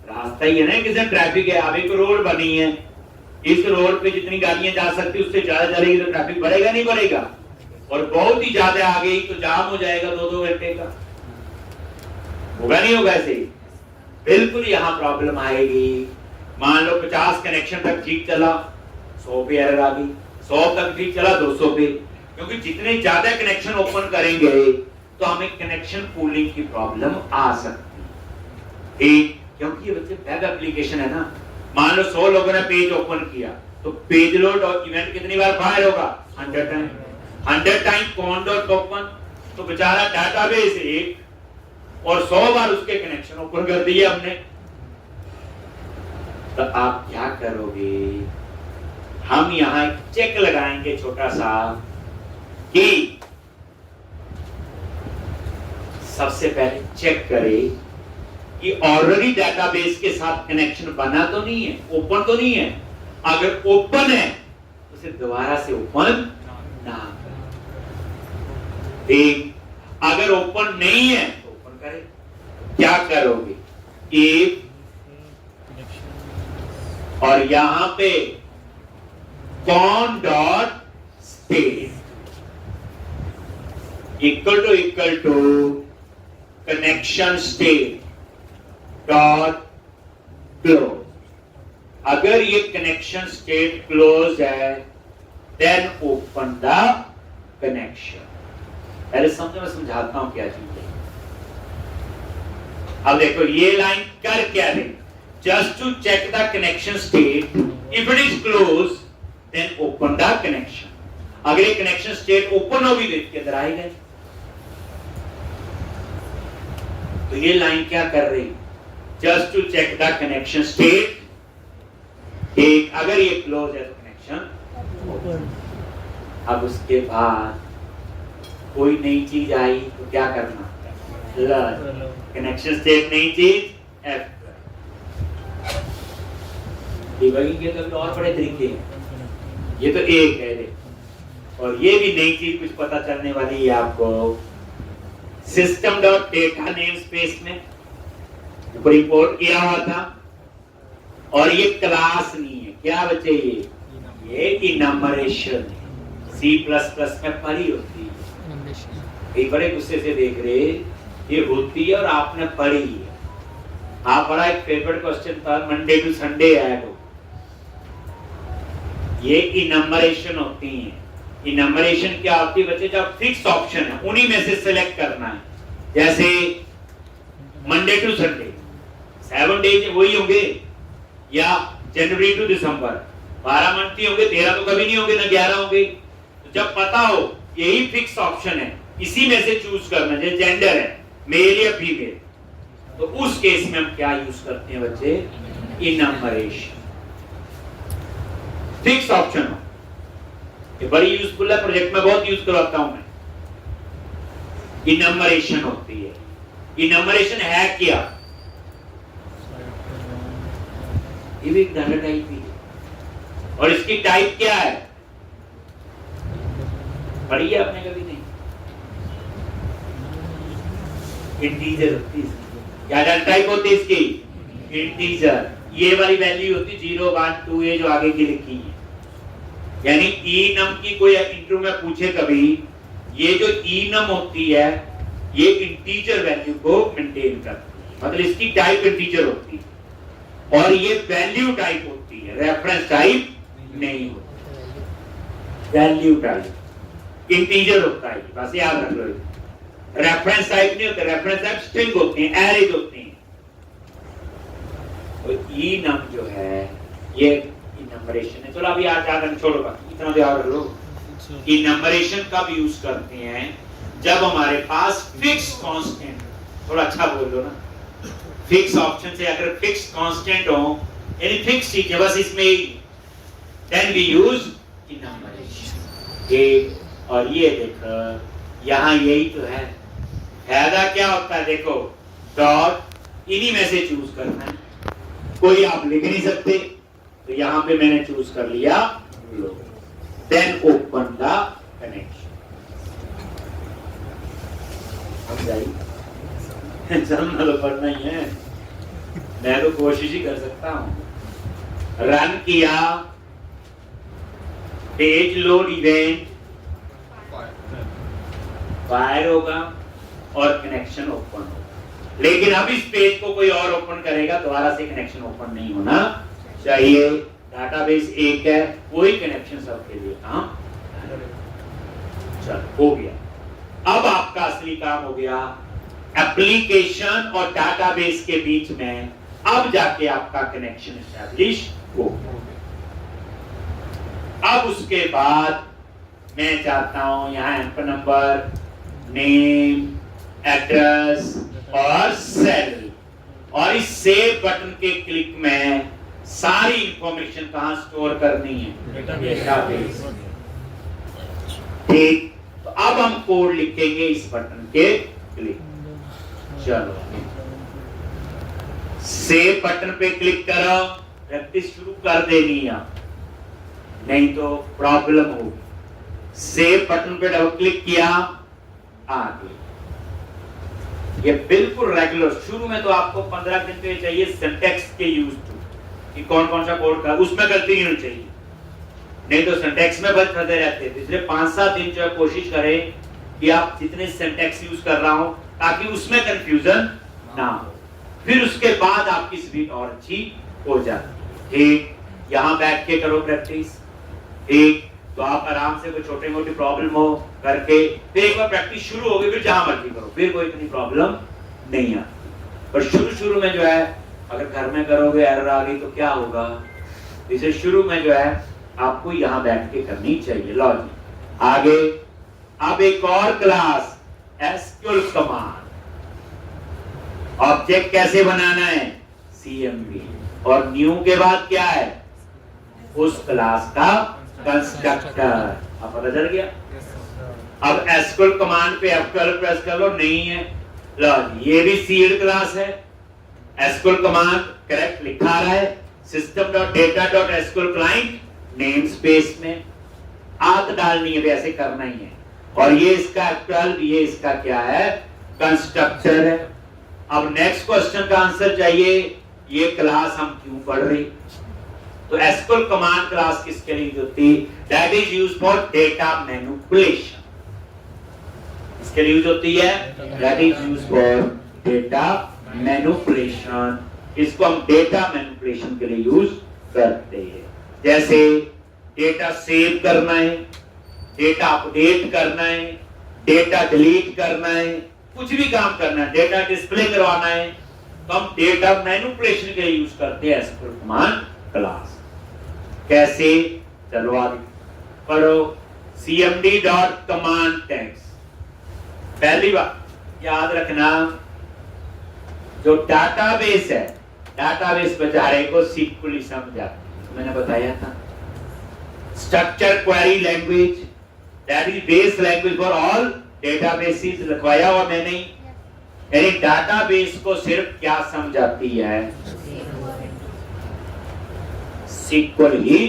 रास्ता ही है ना, किसी ट्रैफिक है। अब एक रोड बनी है, इस रोड पे जितनी गाड़ियां जा सकती उससे ज्यादा चलेगी तो ट्रैफिक बढ़ेगा नहीं बढ़ेगा? और बहुत ही ज्यादा आ गई तो जाम हो जाएगा 2-2 घंटे का, होगा नहीं होगा? ऐसे बिल्कुल यहां प्रॉब्लम आएगी। मान लो 50 कनेक्शन तक ठीक चला, 100 पे एरर आ गई, 100 तक ठीक चला, 200 पे, क्योंकि जितने ज्यादा कनेक्शन ओपन करेंगे तो हमें कनेक्शन पूलिंग की प्रॉब्लम आ सकती है, क्योंकि ये बच्चे वेब एप्लीकेशन है ना। मान लो 100 लोगों ने पेज ओपन किया तो पेज लोड और इवेंट कितनी बार फायर होगा? 100 time. 100 time cone dot open, तो बेचारा डाटाबेस एक और 100 बार उसके कनेक्शन ओपन कर दिए हमने, तो आप क्या करोगे? हम यहां एक चेक लगाएंगे छोटा सा कि सबसे पहले चेक करें कि ऑलरेडी डेटाबेस के साथ कनेक्शन बना तो नहीं है, ओपन तो नहीं है। अगर ओपन है तो सिर्फ दोबारा से ओपन ना करें। अगर ओपन नहीं है तो ओपन करें। क्या करोगे? एक और यहां पे con dot state equal to connection state dot close. अगर ये कनेक्शन स्टेट क्लोज है देन ओपन द कनेक्शन। पहले समझो, मैं समझाता हूं क्या चीज है। अब देखो ये लाइन कर क्या रही? Just to check the connection state, if it is close then open the connection. अगर ये कनेक्शन स्टेट ओपन होगी तो इसके अंदर आएगा। तो ये लाइन क्या कर रही? Just to check the connection state, एक अगर ये क्लोज है तो कनेक्शन ओपन। अब उसके बाद कोई नई चीज आई तो क्या करना? कनेक्शन स्टेट नई चीज एफ। डिबगिंग के तो और बड़े तरीके हैं, ये तो एक है देखो। और ये भी नई चीज कुछ पता चलने वाली है आपको। System dot data name space में ऊपर इंपोर्ट किया हुआ था और ये क्लास नहीं है। क्या बचे? ये इनमरेशन है, C++ में पढ़ी होती है। एक बड़े गुस्से से देख रहे, ये होती है और आपने पढ़ी है। आप बड़ा एक फेवरेट क्वेश्चन था, मंडे टू संडे ऐड हो। ये इनमरेशन होती है। इनमरेशन क्या होती है बच्चे? जब फिक्स ऑप्शन है उन्हीं में से सिलेक्ट करना है। जैसे मंडे टू संडे 7 डेज वही होंगे, या जनवरी टू दिसंबर 12 मंथ ही होंगे, 13 तो कभी नहीं होंगे, ना 11 होंगे। तो जब पता हो यही फिक्स ऑप्शन है, इसी में से चूज करना। जैसे जेंडर है मेल या फीमेल, तो उस केस में हम क्या यूज करते हैं बच्चे? इनमरेशन। फिक्स ऑप्शन हो, ये बड़ी यूजफुल है, प्रोजेक्ट में बहुत यूज करवाता हूं मैं। इनमरेशन होती है। इनमरेशन है क्या? ये भी एक डाटा टाइप ही है। और इसकी टाइप क्या है? पढ़ी है आपने कभी? नहीं। इंटीजर होती है। क्या डाटा टाइप होती है इसकी? इंटीजर। ये वाली वैल्यू होती 0, 1, 2 ये जो आगे की लिखी है। यानी enum की कोई इंटरव्यू में पूछे कभी, ये जो enum होती है ये इंटीजर वैल्यू को मेंटेन करती है, मतलब इसकी टाइप इंटीजर होती है। और ये वैल्यू टाइप होती है, रेफरेंस टाइप नहीं होती। वैल्यू टाइप इंटीजर होता है, बस याद रख लो। रेफरेंस टाइप नहीं होता, रेफरेंस टाइप स्ट्रिंग होती है, एरेज होती है। तो enum जो है ये इनमरेशन है। चलो अभी आज छोड़ो बाकी। इतना तो याद रख लो कि नंबरेशन कब यूज करते हैं, जब हमारे पास फिक्स कांस्टेंट, थोड़ा अच्छा बोल दो ना, फिक्स ऑप्शन से अगर फिक्स कांस्टेंट हो यानी फिक्स चीज है बस इसमें ही, देन वी यूज नंबरेशन। ठीक, और ये देखो यहाँ यही तो है, फायदा क्या होता है, देखो डॉट इन्हीं में से चूज करना है, कोई आप लिख नहीं सकते, तो यहाँ पे मैंने चूज कर लिया लो, देन ओपन द कनेक्शन। अब जाइए चलना तो पड़ना ही है, मैं तो कोशिश ही कर सकता हूं। रन किया, पेज लोड इवेंट फायर होगा और कनेक्शन ओपन होगा, लेकिन अब इस पेज को कोई और ओपन करेगा दोबारा से कनेक्शन ओपन नहीं होना चाहिए। डाटाबेस एक है, कोई कनेक्शन सबके लिए काम, चल हो गया। अब आपका असली काम हो गया एप्लीकेशन और डाटाबेस के बीच में, अब जाके आपका कनेक्शन एस्टैब्लिश हो। अब उसके बाद मैं चाहता हूं यहां एम्पर नंबर, नेम, एड्रेस और सेल, और इस सेव बटन के क्लिक में सारी इंफॉर्मेशन कहां स्टोर करनी है, डेटाबेस। ठीक, तो अब हम कोड लिखेंगे इस बटन के क्लिक। चलो सेव बटन पे क्लिक करो, प्रैक्टिस शुरू कर देनी है, नहीं तो प्रॉब्लम होगी। सेव बटन पे डबल क्लिक किया, आगे ये बिल्कुल रेगुलर, शुरू में तो आपको 15 दिन पे चाहिए सिंटैक्स के यूज टू कि कौन कौन सा कोड का, उसमें गलती नहीं होनी चाहिए, नहीं तो सिंटैक्स में बच फंसे रहते हैं। इसलिए 5-7 दिन जो है कोशिश करें कि आप जितने सिंटैक्स यूज कर रहा हो ताकि उसमें कंफ्यूजन ना हो, फिर उसके बाद आपकी स्पीड और अच्छी हो जाती। ठीक, यहाँ बैठ के करो प्रैक्टिस। ठीक, तो आप आराम से कोई छोटी मोटी प्रॉब्लम हो करके फिर एक बार प्रैक्टिस शुरू हो गई, फिर जहां मर्जी करो, फिर कोई इतनी प्रॉब्लम नहीं आती। पर शुरू में जो है अगर घर में करोगे एरर आ गई तो क्या होगा, इसे शुरू में जो है आपको यहां बैठ के करनी चाहिए। लॉजिक आगे, अब एक और क्लास एसक्यूएल कमांड, ऑब्जेक्ट कैसे बनाना है, सीएमडी, और न्यू के बाद क्या है, उस क्लास का कंस्ट्रक्टर। अब पता चल गया। अब एसक्यूएल कमांड पे F12 प्रेस कर लो, नहीं है, लो ये भी सीड क्लास है। एसक्यूएल कमांड करेक्ट लिखा रहा है, system.data.sql क्लाइंट नेम स्पेस में आत डालनी है, वैसे करना ही है, और ये इसका F12, ये इसका क्या है, कंस्ट्रक्टर है। अब नेक्स्ट क्वेश्चन का आंसर चाहिए, ये क्लास हम क्यों पढ़ रहे, तो एसक्यूएल कमांड क्लास किसके लिए होती है, that is used for data manipulation. इसके लिए यूज होती है, that is used for data manipulation. इसको हम डेटा मैनिपुलेशन के लिए यूज करते हैं, जैसे डेटा सेव करना है, डेटा अपडेट करना है, डेटा डिलीट करना है, कुछ भी काम करना है, डेटा डिस्प्ले करवाना है, तो हम डेटा मैनिपुलेशन के लिए यूज करते हैं एसक्यूएल कमांड क्लास। कैसे, चलो आगे पढ़ो, cmd.command tags। पहली बात याद रखना, जो डाटाबेस है, डाटाबेस बेचारे को सिंपली समझा, मैंने बताया था, structure query language, that is base language for all databases, लिखवाया हुआ मैंने, यानी डाटाबेस को सिर्फ क्या समझाती है, सीक्वल ही।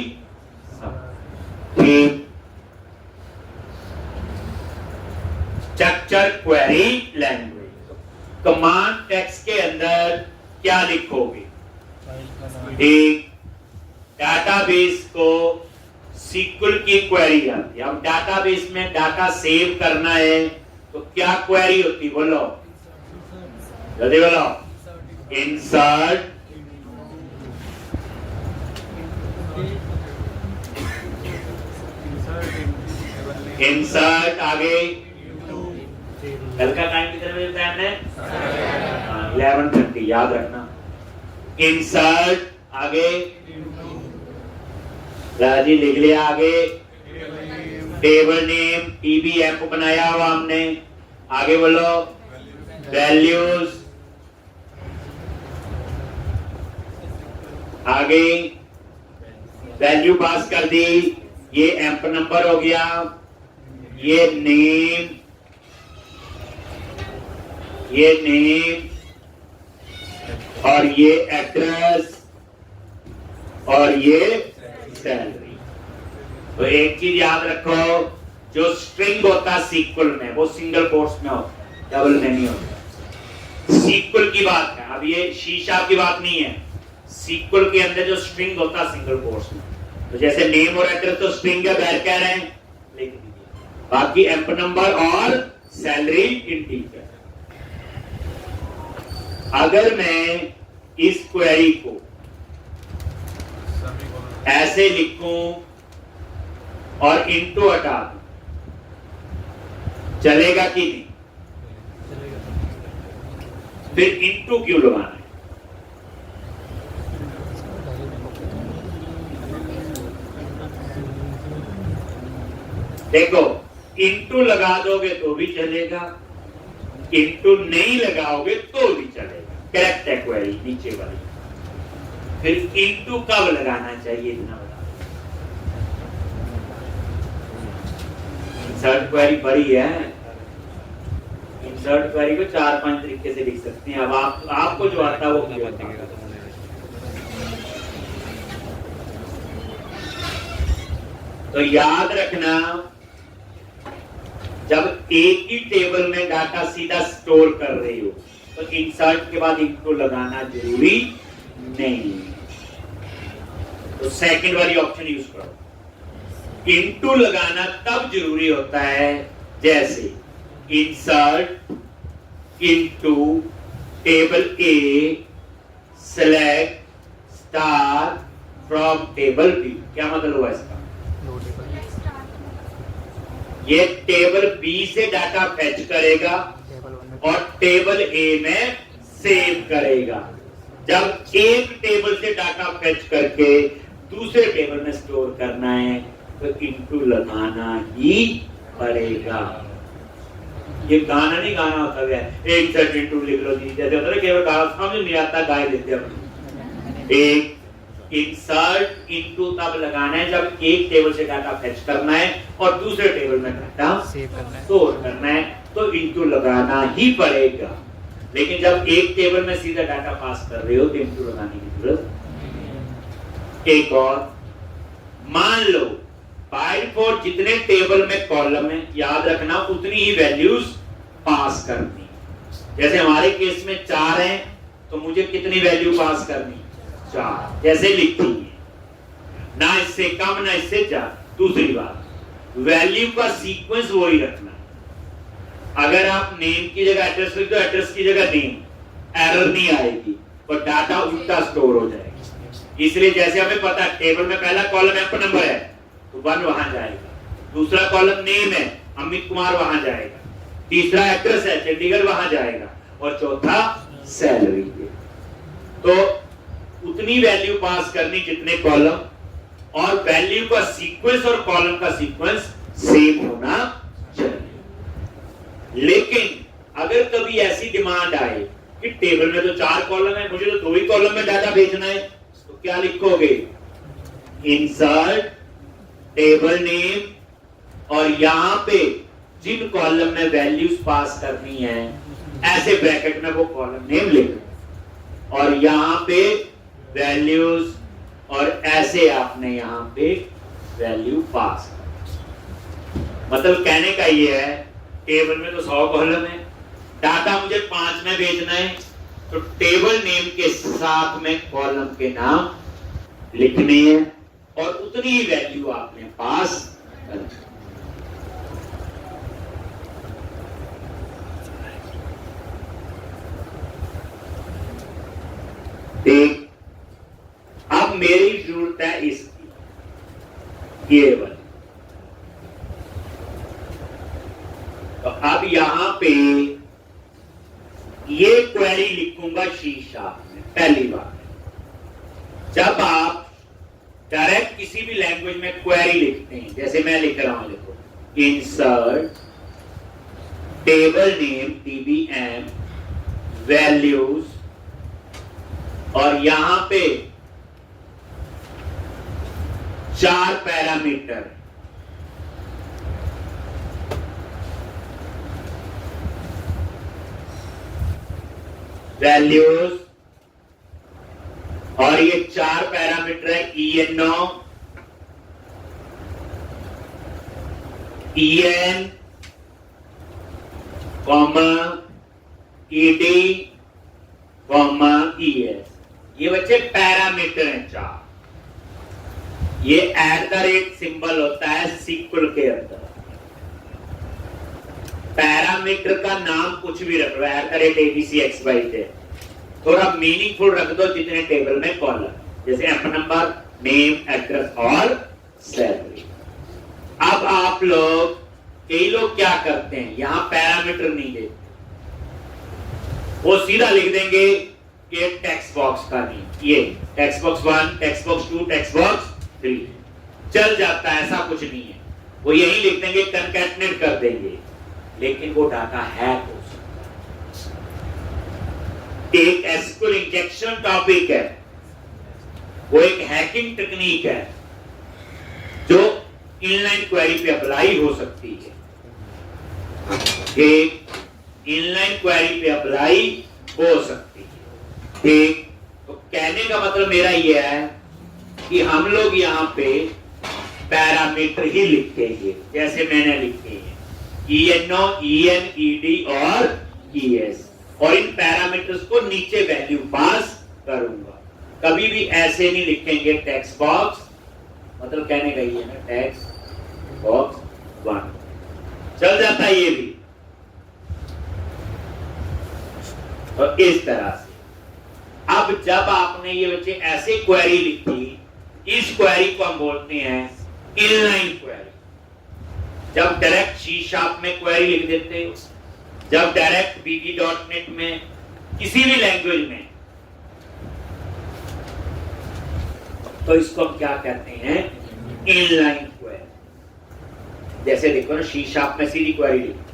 ठीक, structure query language, command text के अंदर क्या लिखोगे, एक डाटाबेस को सीक्वल की क्वेरी आती है। अब डाटाबेस में डाटा सेव करना है तो क्या क्वेरी होती, बोलो जल्दी बोलो, इंसर्ट इंसर्ट, आगे कल का टाइम कितने बजे बताया हमने, 11:30, याद रखना, इंसर्ट, आगे राजी लिख लिया, आगे टेबल नेम TBF बनाया हुआ हमने, आगे बोलो वैल्यूज, आगे वैल्यू पास कर दी, ये एम्प नंबर हो गया, ये नेम, और ये एड्रेस, और ये सैलरी। तो एक चीज याद रखो, जो स्ट्रिंग होता सीक्वल में वो सिंगल कोट्स में होता है, डबल में नहीं होता। सीक्वल की बात है, अब ये शीशा की बात नहीं है। सीक्वल के अंदर जो स्ट्रिंग होता सिंगल कोट्स में, तो जैसे नेम और एड्रेस तो स्ट्रिंग है, बैर कह रहे हैं, लिख दीजिए। बाकी एम्प नंबर और सैलरी इंटीजर। अगर मैं इस क्वेरी को ऐसे लिखूं और इनटू हटा दूं, चलेगा कि नहीं? फिर इनटू क्यों लगाना है? देखो, इनटू लगा दोगे तो भी चलेगा, इनटू नहीं लगाओगे तो भी चलेगा। करेक्ट है क्वेरी नीचे वाली। फिर इनटू कब लगाना चाहिए इतना बता। इंसर्ट क्वेरी बड़ी है, इंसर्ट क्वेरी को 4-5 तरीके से लिख सकते हैं। अब आपको जो आता है वो बताइएगा। तो याद रखना, जब एक ही टेबल में डाटा सीधा स्टोर कर रही हो तो इंसर्ट के बाद इनको लगाना जरूरी नहीं। तो सेकंड वाली ऑप्शन यूज करो। इनटू लगाना तब जरूरी होता है जैसे insert into table A select star from table B. क्या मतलब हुआ इसका? ये टेबल बी से डाटा फेच करेगा और टेबल ए में सेव करेगा। जब एक टेबल से डाटा फेच करके दूसरे टेबल में स्टोर करना है तो इनटू लगाना ही पड़ेगा। ये गाना नहीं गाना होता है, एक सेट इनटू लिख लो जी, जैसे होता है केवल गाना समझ नहीं आता, गाय देते अपने। एक इंसर्ट इनटू तब लगाना है जब एक टेबल से डाटा फेच करना है और दूसरे टेबल में डाटा स्टोर करना है, तो इनटू लगाना ही पड़ेगा। लेकिन जब एक टेबल में सीधा डाटा पास कर रहे हो तो इनटू लगाने की जरूरत। एक और मान लो बाय डिफॉल्ट जितने टेबल में कॉलम है, याद रखना उतनी ही वैल्यूज पास करनी। जैसे हमारे केस में 4 हैं तो मुझे कितनी वैल्यू पास करनी? 4 जैसे लिखती है, ना इससे कम ना इससे ज्यादा। दूसरी बात, वैल्यू का सीक्वेंस वही रखना। अगर आप नेम की जगह एड्रेस लिख दो, एड्रेस की जगह नेम, एरर नहीं आएगी और डाटा उल्टा स्टोर हो जाएगा। इसलिए जैसे हमें पता है टेबल में पहला कॉलम एम्प नंबर है तो 1 वहां जाएगा, दूसरा कॉलम नेम है अमित कुमार वहां जाएगा, तीसरा एड्रेस है चंडीगढ़ वहां जाएगा, और चौथा सैलरी है। तो उतनी वैल्यू पास करनी जितने कॉलम, और वैल्यू का सीक्वेंस और कॉलम का सीक्वेंस सेम होना चाहिए। लेकिन अगर कभी ऐसी डिमांड आए कि टेबल में तो 4 कॉलम है, मुझे तो 2 ही कॉलम में डाटा भेजना है, तो क्या लिखोगे? इंसर्ट टेबल नेम और यहां पे जिन कॉलम में वैल्यूज पास करनी है ऐसे ब्रैकेट में वो कॉलम नेम लिखो, और यहां पे वैल्यूज, और ऐसे आपने यहां पे वैल्यू पास कर। मतलब कहने का ये है, टेबल में तो 100 कॉलम है, डाटा मुझे 5 में भेजना है, तो टेबल नेम के साथ में कॉलम के नाम लिखने हैं और उतनी ही वैल्यू आपने पास करनी। देख, अब मेरी जरूरत है इसकी, ये वाली। तो अब यहां पे ये क्वेरी लिखूंगा शीशा में। पहली बात, जब आप डायरेक्ट किसी भी लैंग्वेज में क्वेरी लिखते हैं, जैसे मैं लिख रहा हूं, देखो insert table name TBM values, और यहां पे 4 पैरामीटर, वैल्यूज, और ये 4 पैरामीटर है ENO, EN, ED, ES। ये बच्चे पैरामीटर हैं 4। ये @ सिंबल होता है सीक्वल के अंदर। पैरामीटर का नाम कुछ भी रख लो, @abcxyz, थोड़ा मीनिंगफुल रख दो जितने टेबल में कॉलम, जैसे एफ नंबर, नेम, एड्रेस और सैलरी। अब आप लोग, कई लोग क्या करते हैं, यहां पैरामीटर नहीं देते, वो सीधा लिख देंगे कि टेक्स्ट बॉक्स का नहीं, ये text box 1, text box 2, text box 3 चल जाता है, ऐसा कुछ नहीं है। वो यही लिख देंगे, कंकैटनेट कर देंगे, लेकिन वो डाटा हैक हो सकता है। एक एसक्यूएल इंजेक्शन टॉपिक है, वो एक हैकिंग टेक्निक है जो इनलाइन क्वेरी पे अप्लाई हो सकती है। एक इनलाइन क्वेरी पे अप्लाई हो सकती है। ठीक, तो कहने का मतलब मेरा यह है कि हम लोग यहाँ पे पैरामीटर ही लिखेंगे, जैसे मैंने लिखे हैं ENO, EN, ED और ES, और इन पैरामीटर्स को नीचे वैल्यू पास करूंगा। कभी भी ऐसे नहीं लिखेंगे टेक्स्ट बॉक्स, मतलब कहने का ये है ना, टेक्स्ट बॉक्स 1 चल जाता है ये भी। और इस तरह से अब जब आपने ये बच्चे ऐसे क्वेरी लिखी, इस क्वेरी को हम बोलते हैं इनलाइन क्वेरी। जब डायरेक्ट C# में क्वेरी लिख देते हो, जब डायरेक्ट VB.NET में, किसी भी लैंग्वेज में, तो इसको हम क्या कहते हैं, इनलाइन क्वेरी। जैसे देखो ना, C# में सीधी क्वेरी लिखी,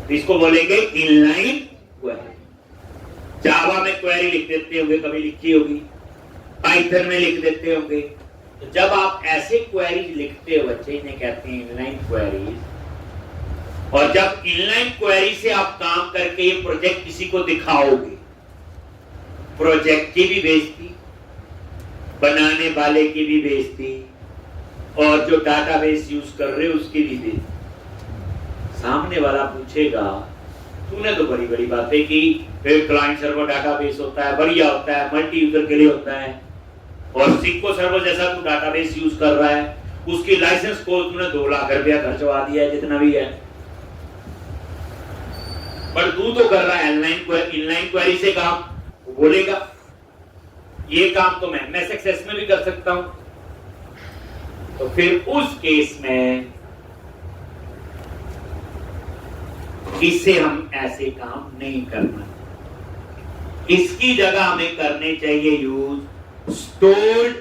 तो इसको बोलेंगे इनलाइन क्वेरी। जावा में क्वेरी लिख देते होंगे, कभी लिखी होगी, पाइथन में लिख देते होंगे। तो जब आप ऐसे क्वेरी लिखते हो बच्चे, इन्हें कहते हैं इनलाइन क्वेरीज। और जब इनलाइन क्वेरी से आप काम करके ये प्रोजेक्ट किसी को दिखाओगे, प्रोजेक्ट की भी बेइज्जती, बनाने वाले की भी बेइज्जती, और जो डाटाबेस यूज कर रहे हो उसकी भी बेइज्जती। सामने वाला पूछेगा, तूने तो बड़ी बड़ी बातें की, फिर क्लाइंट सर्वर डाटाबेस होता है, बढ़िया होता है, मल्टी यूजर के लिए होता है, और सिक्को सर्वर जैसा तू डाटाबेस यूज कर रहा है, उसकी लाइसेंस को तूने 2 लाख रुपया खर्चवा दिया है, जितना भी है, पर तू तो कर रहा है इनलाइन क्वेरी से काम। वो बोलेगा ये काम तो मैं MS Access में भी कर सकता हूं। तो फिर उस केस में इससे हम ऐसे काम नहीं करना, इसकी जगह हमें करने चाहिए यूज स्टोर्ड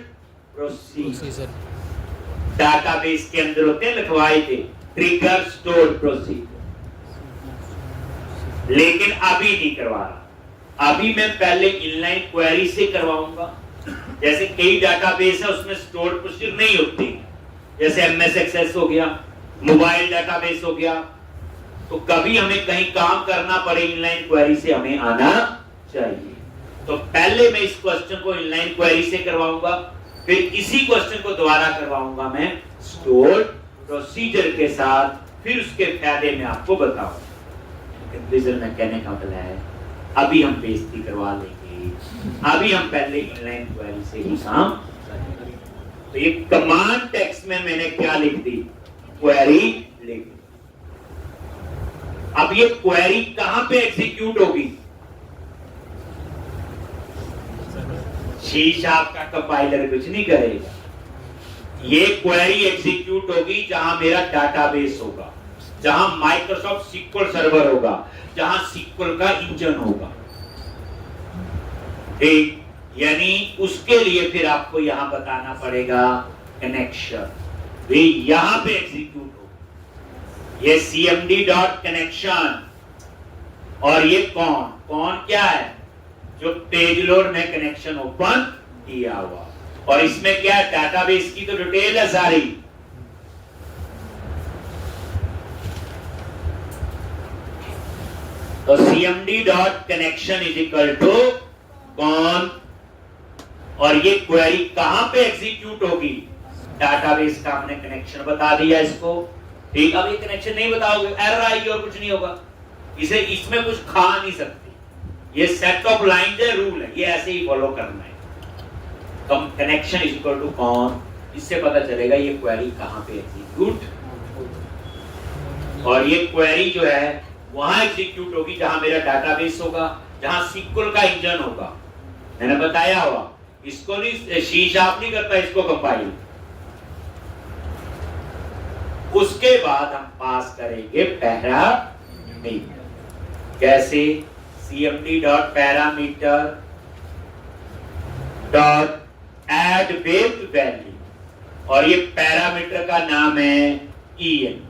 प्रोसीजर। डाटाबेस के अंदर होते हैं लिखवाए थे ट्रिगर स्टोर्ड प्रोसीजर, लेकिन अभी नहीं करवा रहा। अभी मैं पहले इनलाइन क्वेरी से करवाऊंगा। जैसे कई डाटाबेस है उसमें स्टोर्ड प्रोसीजर नहीं होती, जैसे MS Access हो गया, मोबाइल डाटाबेस हो गया, तो कभी हमें कहीं काम करना पड़े इनलाइन क्वेरी से हमें आना चाहिए। तो पहले मैं इस क्वेश्चन को इनलाइन क्वेरी से करवाऊंगा, फिर इसी क्वेश्चन को दोबारा करवाऊंगा मैं स्टोर्ड प्रोसीजर के साथ, फिर उसके फायदे में आपको बताऊंगा। कंक्लूजन में कहने का मतलब है अभी हम बेइज्जती करवा लेंगे, अभी हम पहले इनलाइन क्वेरी से ही काम करेंगे। तो ये कमांड टेक्स्ट में मैंने क्या लिख दी, क्वेरी लिख दी। अब ये क्वेरी कहां पे एग्जीक्यूट होगी, C# का कंपाइलर कुछ नहीं करेगा, ये क्वेरी एग्जीक्यूट होगी जहां मेरा डाटाबेस होगा, जहां माइक्रोसॉफ्ट SQL सर्वर होगा, जहां SQL का इंजन होगा। ठीक, यानी उसके लिए फिर आपको यहां बताना पड़ेगा कनेक्शन, वे यहां पे एग्जीक्यूट होगा। ये CMD डॉट कनेक्शन और ये कौन क्या है, जो पेज लोड में कनेक्शन ओपन किया हुआ, और इसमें क्या है, डाटाबेस की तो डिटेल है सारी। तो CMD dot connection is equal to con, और ये क्वेरी कहां पे एग्जीक्यूट होगी, डाटाबेस का हमने कनेक्शन बता दिया इसको, ठीक। अब ये कनेक्शन नहीं बताओगे एरर आएगी और कुछ नहीं होगा, इसे इसमें कुछ खा नहीं सकती, ये सेट ऑफ लाइंस है, रूल है, ये ऐसे ही फॉलो करना है। तो कनेक्शन इज इक्वल टू कौन, इससे पता चलेगा ये क्वेरी कहां पे एग्जीक्यूट, और ये क्वेरी जो है वहां एग्जीक्यूट होगी जहां मेरा डाटाबेस होगा, जहां SQL का इंजन होगा। मैंने बताया हुआ इसको नहीं शीशाप नहीं करता, इसको कंपाइल। उसके बाद हम पास करेंगे पैरामीटर, कैसे, CMD dot parameter dot add with value, और ये पैरामीटर का नाम है EN।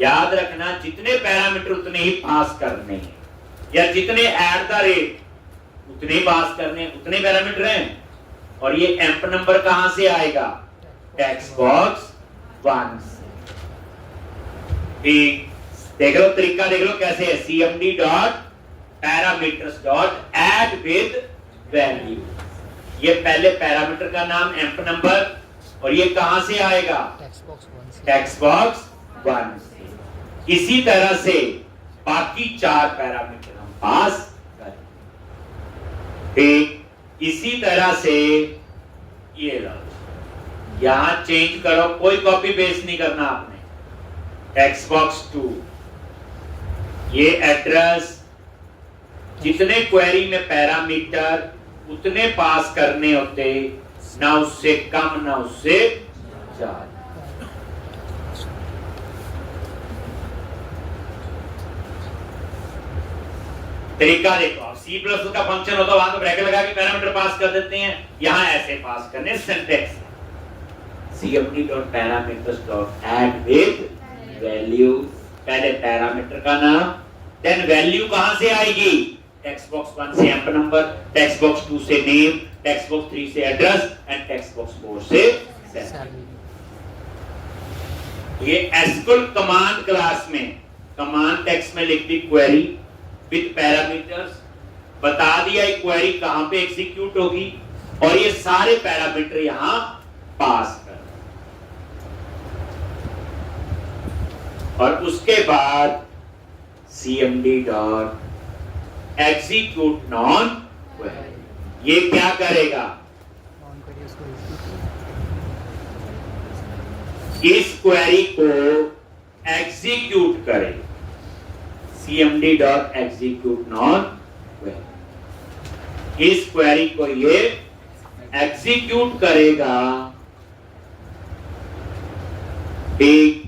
याद रखना जितने पैरामीटर उतने ही पास करने हैं, या जितने एट द रेट उतने ही पास करने, उतने पैरामीटर हैं। और ये एम्प नंबर कहां से आएगा, टेक्स्ट बॉक्स 1 से, ठीक। देख लो तरीका, देख लो कैसे है, CMD dot parameters dot add with value, ये पहले पैरामीटर का नाम एम्प नंबर, और ये कहां से आएगा, टेक्स्ट बॉक्स 1 से। इसी तरह से बाकी 4 पैरामीटर हम पास करें, ठीक। इसी तरह से ये लो, यहां चेंज करो, कोई कॉपी पेस्ट नहीं करना आपने, टेक्स्ट बॉक्स 2, ये एड्रेस, जितने क्वेरी में पैरामीटर उतने पास करने होते, ना उससे कम ना उससे ज्यादा। तरीका देखो, C++ का फंक्शन होता है वहां तो ब्रैकेट लगा के पैरामीटर पास कर देते हैं, यहां ऐसे पास करने, syntax CMD dot parameters dot add with value, पहले पैरामीटर का नाम, देन वैल्यू कहां से आएगी, टेक्स्ट बॉक्स 1 से एम्प नंबर, टेक्स्ट बॉक्स 2 से नेम, टेक्स्ट बॉक्स 3 से एड्रेस, एंड टेक्स्ट बॉक्स 4 से सैलरी। ये SQL कमांड क्लास में कमांड टेक्स्ट में लिख दी क्वेरी विद पैरामीटर्स, बता दिया ये क्वेरी कहां पे एग्जीक्यूट होगी, और ये सारे पैरामीटर यहां पास कर, और उसके बाद CMD dot execute non query, ये क्या करेगा, इस क्वेरी को एग्जीक्यूट करेगा, CMD dot execute non query, इस क्वेरी को ये एग्जीक्यूट करेगा, ठीक।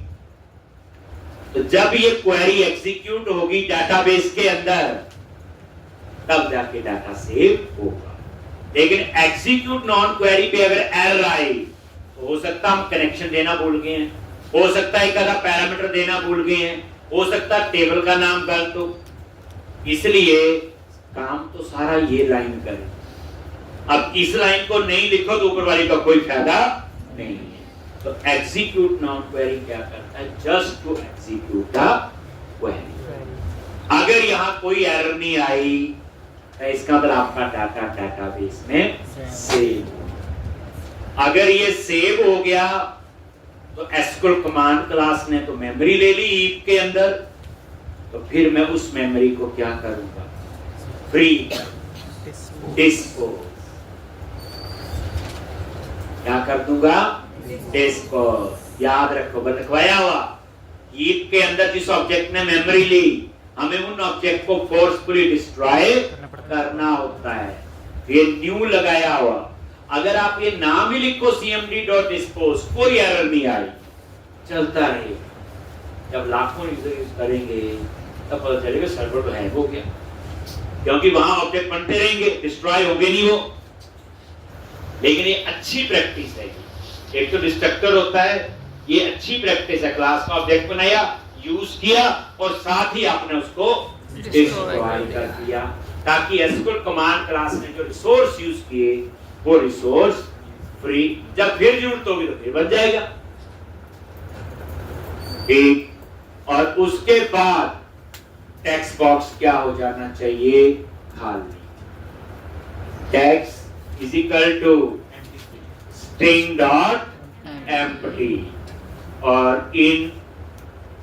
तो जब ये क्वेरी एग्जीक्यूट होगी डाटाबेस के अंदर, तब जाके डाटा सेव होगा। लेकिन एग्जीक्यूट नॉन क्वेरी पे अगर एरर आए, तो हो सकता हम कनेक्शन देना भूल गए हैं, हो सकता है एक आधा पैरामीटर देना भूल गए हैं, हो सकता है टेबल का नाम गलत हो, इसलिए काम तो सारा ये लाइन करे। अब इस लाइन को नहीं लिखो तो ऊपर वाली का कोई फायदा नहीं है। तो एग्जीक्यूट नॉन क्वेरी क्या करता है, just to execute the query. अगर यहां कोई एरर नहीं आई तो इसका मतलब आपका डाटा डाटाबेस में सेव हो। अगर ये सेव हो गया तो SQL कमांड क्लास ने तो मेमोरी ले ली हीप के अंदर, तो फिर मैं उस मेमोरी को क्या करूंगा, फ्री डिस्पोज, क्या कर दूंगा, डिस्पोज। याद रखो, लिखवाया हुआ हीप के अंदर जिस ऑब्जेक्ट ने मेमोरी ली, हमें उन ऑब्जेक्ट को फोर्सफुली डिस्ट्रॉय करना होता है, ये न्यू लगाया हुआ। अगर आप ये नाम ही लिखो cmd.dispose, कोई एरर नहीं आई, चलता रहे। जब लाखों यूजर यूज करेंगे तब पता चलेगा सर्वर तो हैक हो गया, क्योंकि वहां ऑब्जेक्ट बनते रहेंगे, डिस्ट्रॉय होंगे नहीं वो। लेकिन ये अच्छी प्रैक्टिस है, एक तो डिस्ट्रक्टर होता है, ये अच्छी प्रैक्टिस है। क्लास का ऑब्जेक्ट बनाया, यूज किया और साथ ही आपने उसको डिस्ट्रॉय कर दिया, ताकि एसक्यूएल कमांड क्लास में जो रिसोर्स यूज किए वो रिसोर्स फ्री, जब फिर जरूरत होगी तो फिर बन जाएगा। ठीक, और उसके बाद टेक्स्ट बॉक्स क्या हो जाना चाहिए, खाली। Text is equal to string dot empty, और इन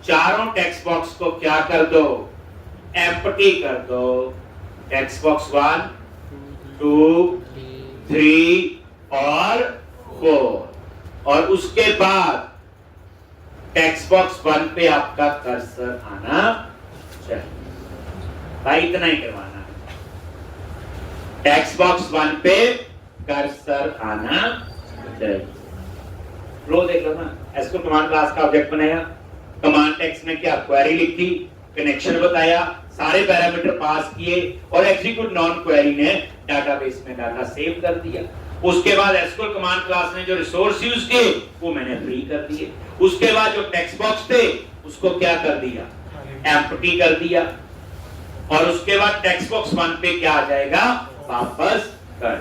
चारों टेक्स्ट बॉक्स को क्या कर दो, एम्प्टी कर दो। टेक्स्ट बॉक्स 1, 2, 3 और 4, और उसके बाद टेक्स्ट बॉक्स 1 पे आपका कर्सर आना चाहिए। भाई इतना ही करवाना है, टेक्स्ट बॉक्स 1 पे कर्सर आना चाहिए। फ्लो देख लो ना, एसक्यूएल कमांड क्लास का ऑब्जेक्ट बनाया, कमांड टेक्स्ट में क्या क्वेरी लिखी, कनेक्शन बताया, सारे पैरामीटर पास किए, और एग्जीक्यूट नॉन क्वेरी ने डाटाबेस में डाटा सेव कर दिया। उसके बाद एसक्यूएल कमांड क्लास ने जो रिसोर्स यूज किए वो मैंने फ्री कर दिए। उसके बाद जो टेक्स्ट बॉक्स थे उसको क्या कर दिया, एम्प्टी कर दिया, और उसके बाद टेक्स्ट बॉक्स 1 पे क्या आ जाएगा, वापस कर।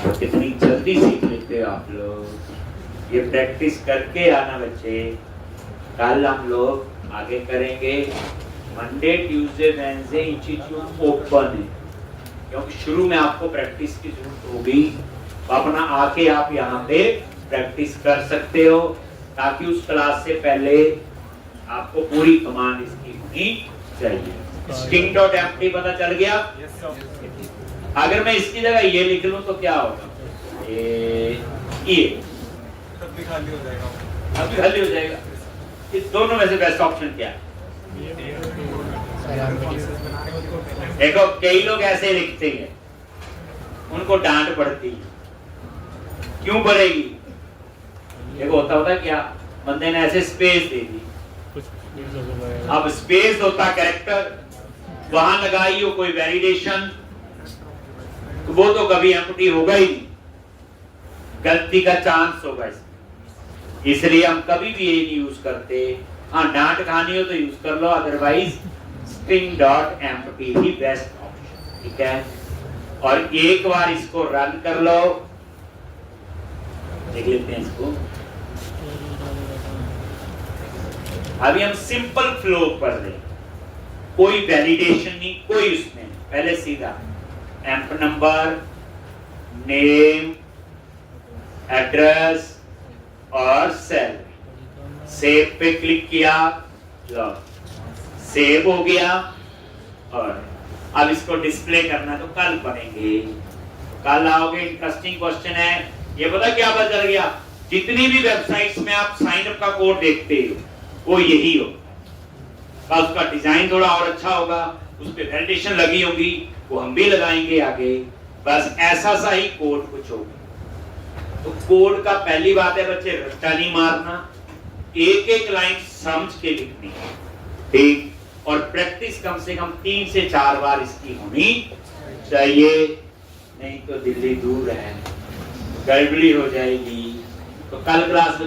तो कितनी जल्दी सीख लेते हो आप लोग, ये प्रैक्टिस करके आना बच्चे। कल हम लोग आगे करेंगे, Monday Tuesday Wednesday institute open है, क्योंकि शुरू में आपको प्रैक्टिस की जरूरत होगी, तो अपना आके आप यहाँ पे प्रैक्टिस कर सकते हो, ताकि उस क्लास से पहले आपको पूरी कमांड इसकी होनी चाहिए। स्ट्रिंग डॉट एम्प्टी पता चल गया। अगर मैं इसकी जगह ये लिख लूं तो क्या होगा, ये तब भी खाली हो जाएगा, अब खाली हो जाएगा। इस दोनों में से बेस्ट ऑप्शन क्या है? देखो कई लोग ऐसे लिखते हैं, उनको डांट पड़ती है, क्यों पड़ेगी? देखो होता क्या, बंदे ने ऐसे स्पेस दे दी, अब स्पेस होता कैरेक्टर, वहां लगाई हो कोई वैलिडेशन, तो वो तो कभी एम्प्टी होगा ही नहीं, गलती का चांस होगा इसमें। इसलिए हम कभी भी ये नहीं यूज करते। हाँ, डांट खानी हो तो यूज कर लो, अदरवाइज स्ट्रिंग डॉट एम्प्टी ही बेस्ट ऑप्शन। ठीक है, और एक बार इसको रन कर लो, देख लेते हैं इसको। अभी हम सिंपल फ्लो पर रहे, कोई वैलिडेशन नहीं, कोई उसमें नहीं, पहले सीधा एम्प नंबर, नेम, एड्रेस और सेल, सेव पे क्लिक किया, लो सेव हो गया। और अब इसको डिस्प्ले करना तो कल करेंगे, कल आओगे। इंटरेस्टिंग क्वेश्चन है ये, पता क्या पता चल गया, जितनी भी वेबसाइट्स में आप साइन अप का कोड देखते हो वो यही हो, उसका डिजाइन थोड़ा और अच्छा होगा, उस पे वैलिडेशन लगी होगी, वो हम भी लगाएंगे आगे, बस ऐसा सा ही कोड कुछ होगा। तो कोड का पहली बात है बच्चे, रट्टा नहीं मारना, एक एक लाइन समझ के लिखनी है, ठीक, और प्रैक्टिस कम से कम 3 से 4 बार इसकी होनी चाहिए, नहीं तो दिल्ली दूर है, गड़बड़ी हो जाएगी। तो कल क्लास